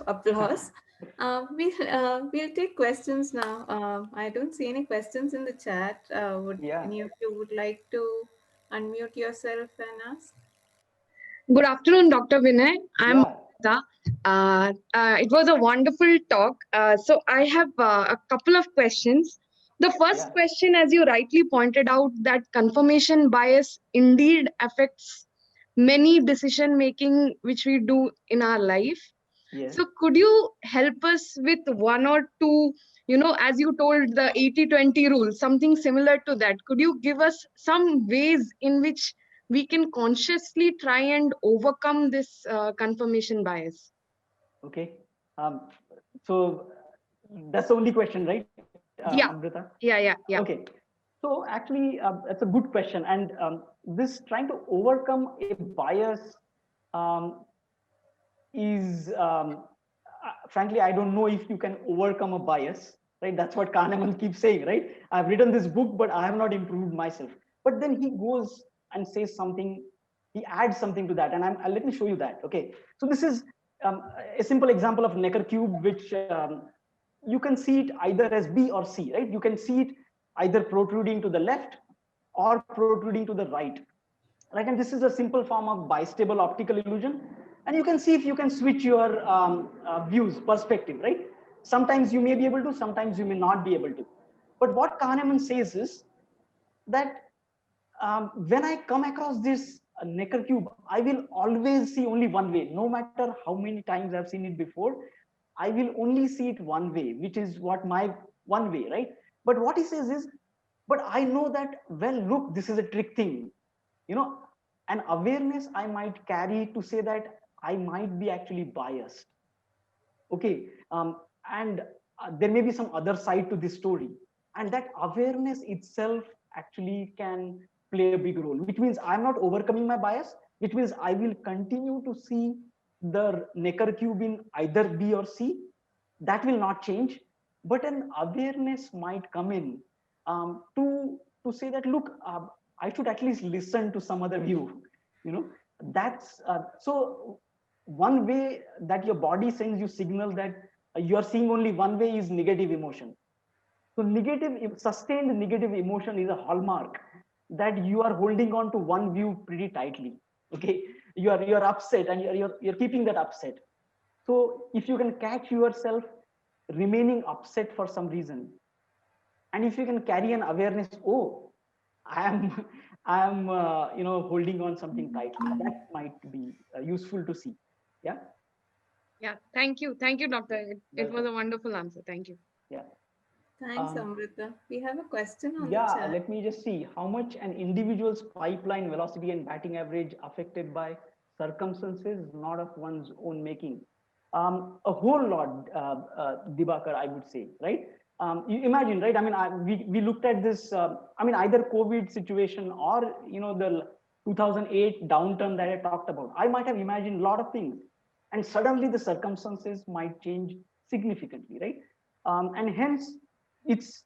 applause. We'll take questions now. I don't see any questions in the chat. Would any of you would like to unmute yourself and ask? Good afternoon, Dr. Vinay. I'm It was a wonderful talk. So I have a couple of questions. The first Yeah. question, as you rightly pointed out, that confirmation bias indeed affects many decision making which we do in our life. Yes. So could you help us with one or two, as you told the 80-20 rule, something similar to that? Could you give us some ways in which we can consciously try and overcome this confirmation bias? Okay. So that's the only question, right, Yeah, Amrita? yeah. Okay. So actually, that's a good question. And this trying to overcome a bias um, is, frankly, I don't know if you can overcome a bias, right? That's what Kahneman keeps saying, right? I've written this book, but I have not improved myself. But then he goes and says something, he adds something to that. And let me show you that. Okay. So this is a simple example of Necker cube, which you can see it either as B or C, right? You can see it either protruding to the left or protruding to the right. Right, and this is a simple form of bistable optical illusion. And you can see if you can switch your views, perspective, right? Sometimes you may be able to, sometimes you may not be able to. But what Kahneman says is that when I come across this Necker cube, I will always see only one way, no matter how many times I've seen it before. I will only see it one way, which is what my one way, right? But what he says is, but I know that, well, look, this is a trick thing, you know, an awareness I might carry to say that I might be actually biased. Okay. And there may be some other side to this story. And that awareness itself actually can play a big role, which means I'm not overcoming my bias, which means I will continue to see the Necker cube in either B or C. That will not change, but an awareness might come in to say that, look, I should at least listen to some other view. You know, that's so one way that your body sends you signal that you are seeing only one way is negative emotion. So sustained negative emotion is a hallmark that you are holding on to one view pretty tightly. Okay, you're upset and you're keeping that upset. So if you can catch yourself remaining upset for some reason, and if you can carry an awareness, oh, I am I am holding on something tightly, that might be useful to see. Yeah. Yeah, thank you, doctor. It was Welcome. a wonderful answer. Thank you. Yeah. Thanks, Um, Amrita. We have a question on the yeah, chat. let me just see how much an individual's pipeline velocity and batting average affected by circumstances not of one's own making. A whole lot, Dibakar, I would say, right? You imagine, right? I mean, we looked at this. I mean, either COVID situation or the 2008 downturn that I talked about. I might have imagined a lot of things, and suddenly the circumstances might change significantly, right? And hence, it's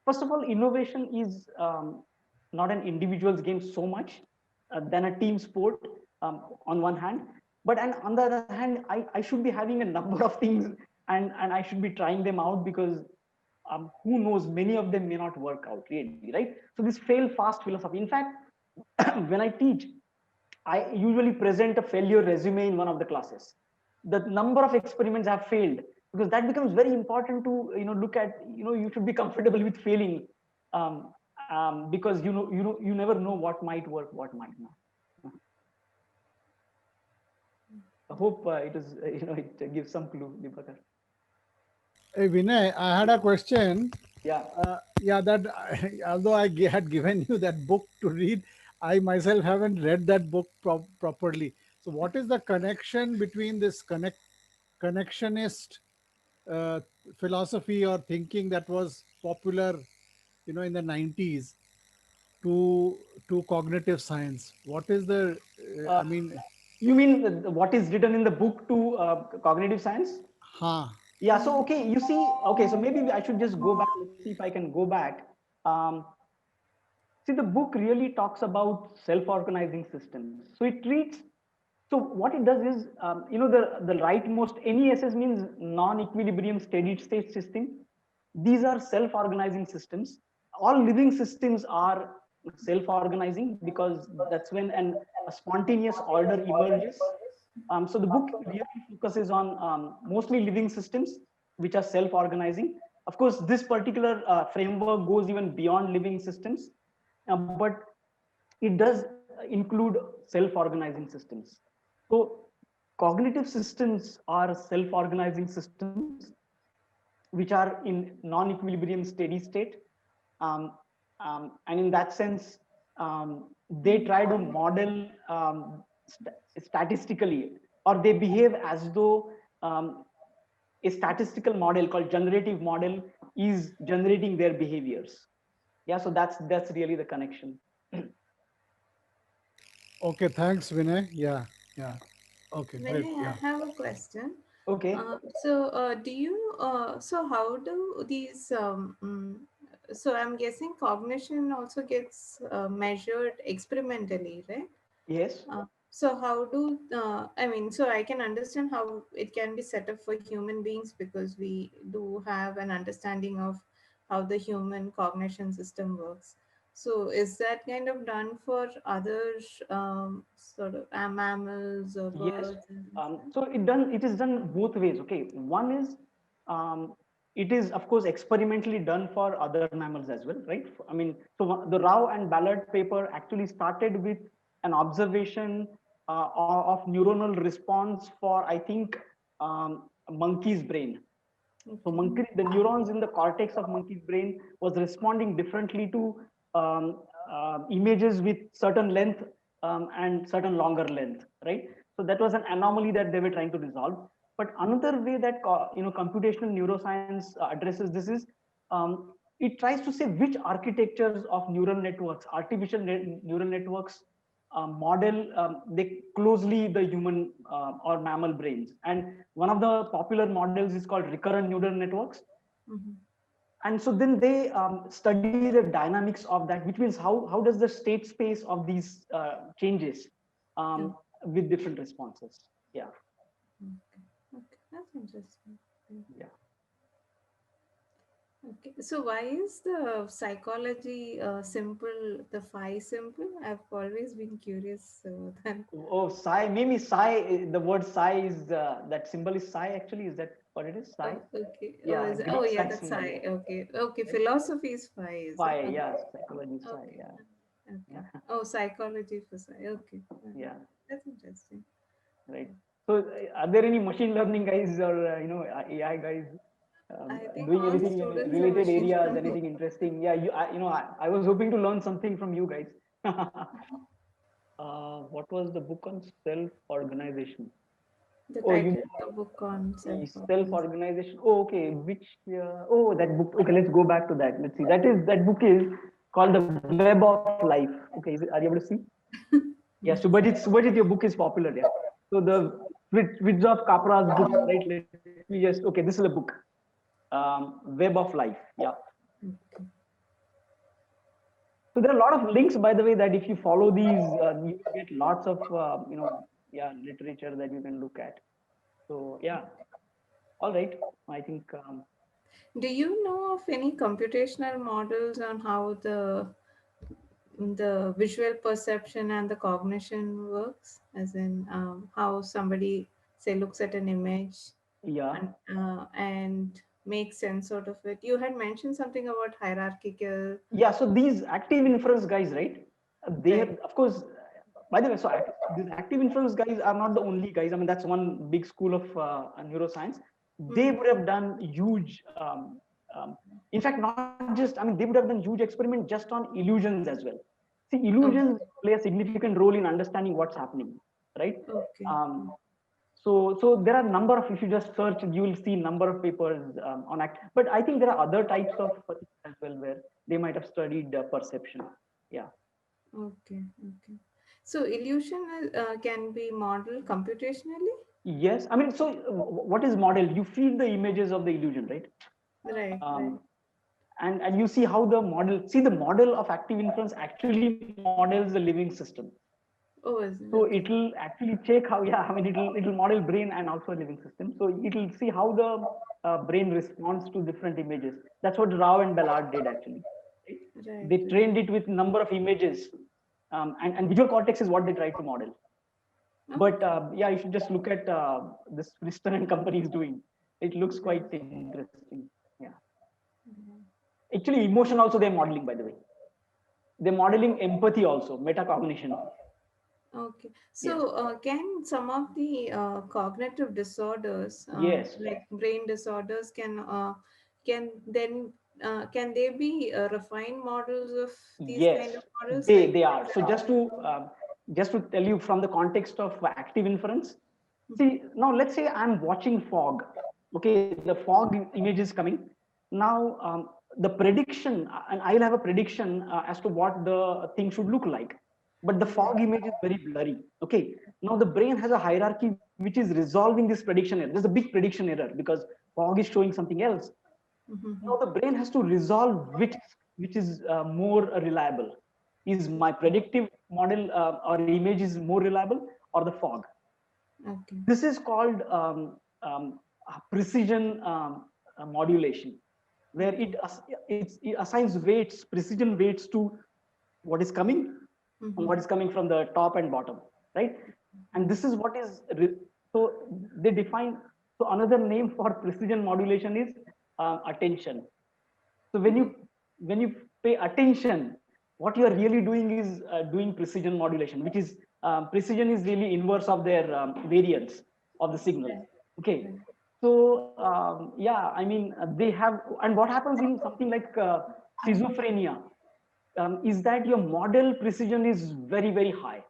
first of all, innovation is not an individual's game so much than a team sport on one hand, but and on the other hand, I should be having a number of things, and I should be trying them out, because who knows, many of them may not work out really, right? So this fail fast philosophy, in fact, when I teach, I usually present a failure resume in one of the classes. The number of experiments have failed, because that becomes very important to look at. You should be comfortable with failing, because you never know what might work, what might not. I hope it is it gives some clue, Deepakar. Hey, Vinay, I had a question. Yeah. Yeah, that although had given you that book to read, I myself haven't read that book properly. So, what is the connection between this connectionist philosophy or thinking that was popular, in the 90s, to cognitive science? What is the? I Uh, mean, you mean what is written in the book to cognitive science? huh? Yeah. So okay, you see, okay, so maybe I should just go back. Let's see if I can go back. Um, See, the book really talks about self-organizing systems. So it treats. So what it does is, the rightmost NESS means non-equilibrium steady state system. These are self-organizing systems. All living systems are self-organizing, because that's when a spontaneous order emerges. So the book really focuses on mostly living systems which are self-organizing. Of course, this particular framework goes even beyond living systems, but it does include self-organizing systems. So cognitive systems are self-organizing systems which are in non-equilibrium steady state. Um, and in that sense, they try to model statistically, or they behave as though a statistical model called generative model is generating their behaviors. Yeah, so that's really the connection. Okay, thanks, Vinay. Yeah, yeah. Okay, great. Vinay, I Yeah. have a question. Okay. Do you, so how do these, so I'm guessing cognition also gets measured experimentally, right? Yes. So how do, I mean, so I can understand how it can be set up for human beings because we do have an understanding of how the human cognition system works. So is that kind of done for other sort of mammals or Yes. birds and things like So it is done both ways. Okay. One is um, it is of course experimentally done for other mammals as well, right? I mean, so the Rao and Ballard paper actually started with an observation of neuronal response for, I think, a monkey's brain. So Okay. monkey, the neurons in the cortex of monkey's brain was responding differently to images with certain length and certain longer length, right? So that was an anomaly that they were trying to resolve. But another way that computational neuroscience addresses this is it tries to say which architectures of neural networks, artificial neural networks model they closely the human or mammal brains. And one of the popular models is called recurrent neural networks. Mhm. And so then they study the dynamics of that, which means how does the state space of these changes Okay. with different responses. Yeah. Okay. Okay. That's interesting. Yeah. Yeah. Okay. So why is the psychology simple, the phi simple? I've always been curious then. Oh, psi, maybe psi, the word psi is that symbol is psi actually. Is that what it is? Psi? Oh, okay. Oh, Yeah, is it? Oh, Greek yeah, psi that's symbol. phi. Yeah. Okay. Okay. Right? Philosophy is phi, is it? Phi, Okay. yeah, psychology is psi. Okay. Yeah. Okay. Yeah. Oh, psychology for psi. Okay. Yeah. That's interesting. Right. So, are there any machine learning guys or AI guys I think doing all anything in students are related machine areas? learning. Anything interesting? Yeah, I was hoping to learn something from you guys. What was the book on self-organization? The Oh, you title of the book on self-organization. self-organization. Oh, okay. Which? Oh, that book. Okay, let's go back to that. Let's see. That book is called The Web of Life. Okay, are you able to see? Yeah, Subhajit, your book is popular. Yeah. So the Wids of Kapra's book, right? Let me just, okay, this is a book. Web of Life. Yeah. Okay. So there are a lot of links, by the way, that if you follow these, you get lots of, yeah, literature that you can look at. So yeah, all right. I think, Do you know of any computational models on how the visual perception and the cognition works? As in, how somebody say looks at an image yeah. and makes sense out of it. You had mentioned something about hierarchical, Yeah, so these active inference guys, right? They have, right? of course, by the way, so these active inference guys are not the only guys. I mean, that's one big school of neuroscience. They Mm-hmm. would have done huge, in fact, not just, I mean, they would have done huge experiment just on illusions as well. See, illusions Okay. play a significant role in understanding what's happening, right? Okay. So there are number of, if you just search, you will see number of papers on act. But I think there are other types of as well where they might have studied perception. Yeah. Okay. Okay. So illusion can be modeled computationally, Yes. I mean, so what is model? You feed the images of the illusion, right? right? Um, Right. and you see how the model, see the model of active inference actually models the living system. Oh, is it? So Okay. it'll actually check how, yeah, I mean, it'll model brain and also a living system. So it'll see how the brain responds to different images. That's what Rao and Ballard did actually. Right? Right. They Right. trained it with number of images, and visual cortex is what they tried to model. No? But yeah, you should just look at this Bristol and company is doing. It looks quite interesting. Yeah. Actually, emotion also they're modeling, by the way. They're modeling empathy also, metacognition. Okay. Yes. So, can some of the cognitive disorders, Yes. like brain disorders, can then can they be refined models of these Yes, kind of models? they Like, for are. So example, just to tell you from the context of active inference, see now let's say I'm watching fog. Okay, the fog image is coming. Now the prediction, and I'll have a prediction as to what the thing should look like. But the fog image is very blurry. Okay, now the brain has a hierarchy which is resolving this prediction error. There's a big prediction error because fog is showing something else. Mhm. Now the brain has to resolve which is more reliable. Is my predictive model or image is more reliable, or the fog? Okay. This is called precision modulation, where it assigns weights, precision weights to what is coming and what is coming from the top and bottom, right? And this is what is so they define. So another name for precision modulation is attention. So when you pay attention, what you are really doing is doing precision modulation, which is precision is really inverse of their variance of the signal. Okay, so yeah, I mean they have, and what happens in something like schizophrenia is that your model precision is very high.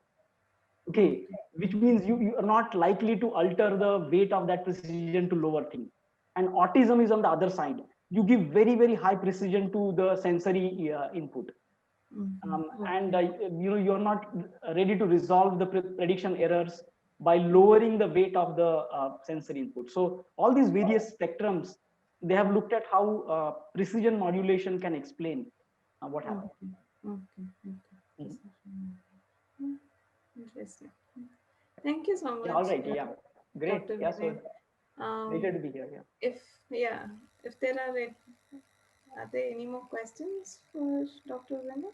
Okay, which means you are not likely to alter the weight of that precision to lower thing. And autism is on the other side. You give very high precision to the sensory input, and Okay. you're not ready to resolve the prediction errors by lowering the weight of the sensory input. So all these various spectrums, they have looked at how precision modulation can explain what happens. Okay. Okay. Mhm. Hmm, interesting. Thank you so Yeah, all much, right. Yeah, great. Dr. Yeah, so Vinay. Um, later to be here. Yeah. if yeah, if there are are there any more questions for Dr. Vinay?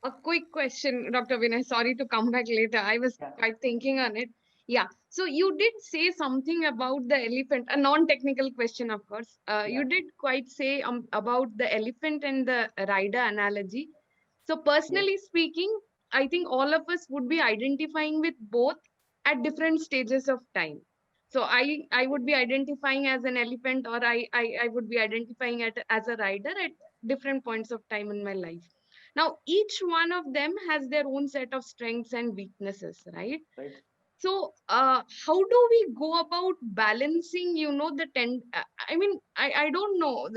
A quick question, Dr. Vinay. Sorry to come back later. I was Yeah. quite thinking on it. Yeah. So you did say something about the elephant, a non-technical question, of course. Yeah. You did quite say about the elephant and the rider analogy. So Yes. personally speaking, I think all of us would be identifying with both at different stages of time. So I would be identifying as an elephant, or I would be identifying as a rider at different points of time in my life. Now, each one of them has their own set of strengths and weaknesses, right? Right. So, how do we go about balancing, the I mean, I don't know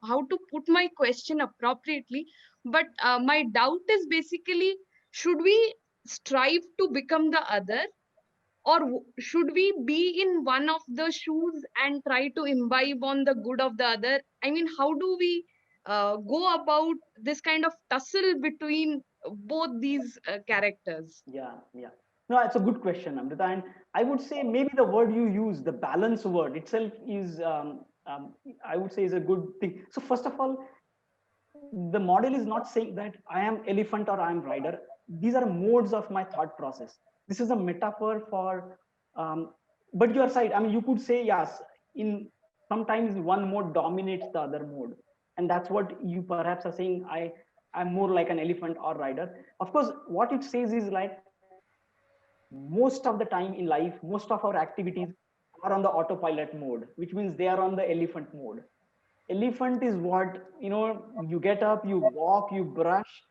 how to put my question appropriately, but my doubt is basically, should we strive to become the other, or should we be in one of the shoes and try to imbibe on the good of the other? I mean, how do we go about this kind of tussle between both these characters? Yeah. Yeah. No, it's a good question, Amrita. And I would say maybe the word you use, the balance word itself, is I would say is a good thing. So first of all, the model is not saying that I am elephant or I am rider. These are modes of my thought process. This is a metaphor for, but your side. I mean, you could say yes. In sometimes one mode dominates the other mode, and that's what you perhaps are saying. I'm more like an elephant or rider. Of course, what it says is like most of the time in life, most of our activities are on the autopilot mode, which means they are on the elephant mode. Elephant is what, you get up, you walk, you brush,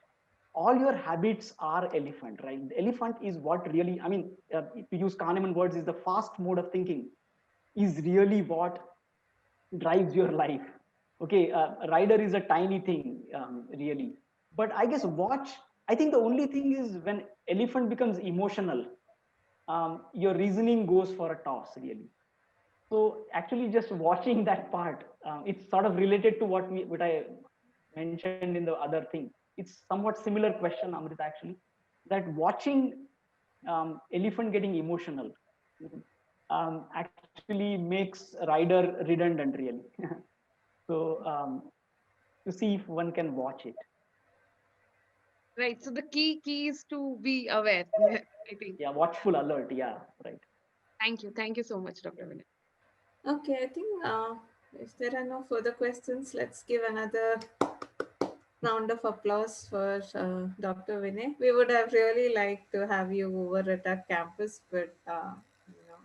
all your habits are elephant, right? The elephant is what really, I mean, to use Kahneman words, is the fast mode of thinking, is really what drives your life. Okay, rider is a tiny thing, really. But I guess watch, I think the only thing is when elephant becomes emotional, your reasoning goes for a toss, really. So actually, just watching that part, it's sort of related to what I mentioned in the other thing. It's somewhat similar question, Amrit, actually, that watching elephant getting emotional actually makes rider redundant, really. So, to see if one can watch it. Right. So the key is to be aware. I think. Yeah, watchful alert. Yeah, right. Thank you. Thank you so much, Dr. Vinay. Okay, I think if there are no further questions, let's give another round of applause for Dr. Vinay. We would have really liked to have you over at our campus, but you know,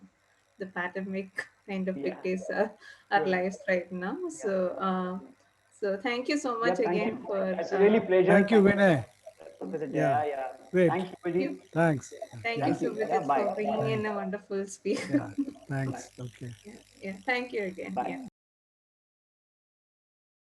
the pandemic kind of Yeah, dictates our good. lives right now. Yeah, So thank you so yeah. much Thank again you. for It's a really pleasure. Thank you, Thank you, Vinay. Professor Yeah, Jaya. Yeah. great. Thank you, Vijay. Thanks. thank you, Yeah, Thank you. Yeah, Subhajit, bye. for bringing Yeah, in thanks. a wonderful speaker. Yeah, bye. thanks. Okay. Yeah, thank you again. Bye. Yeah.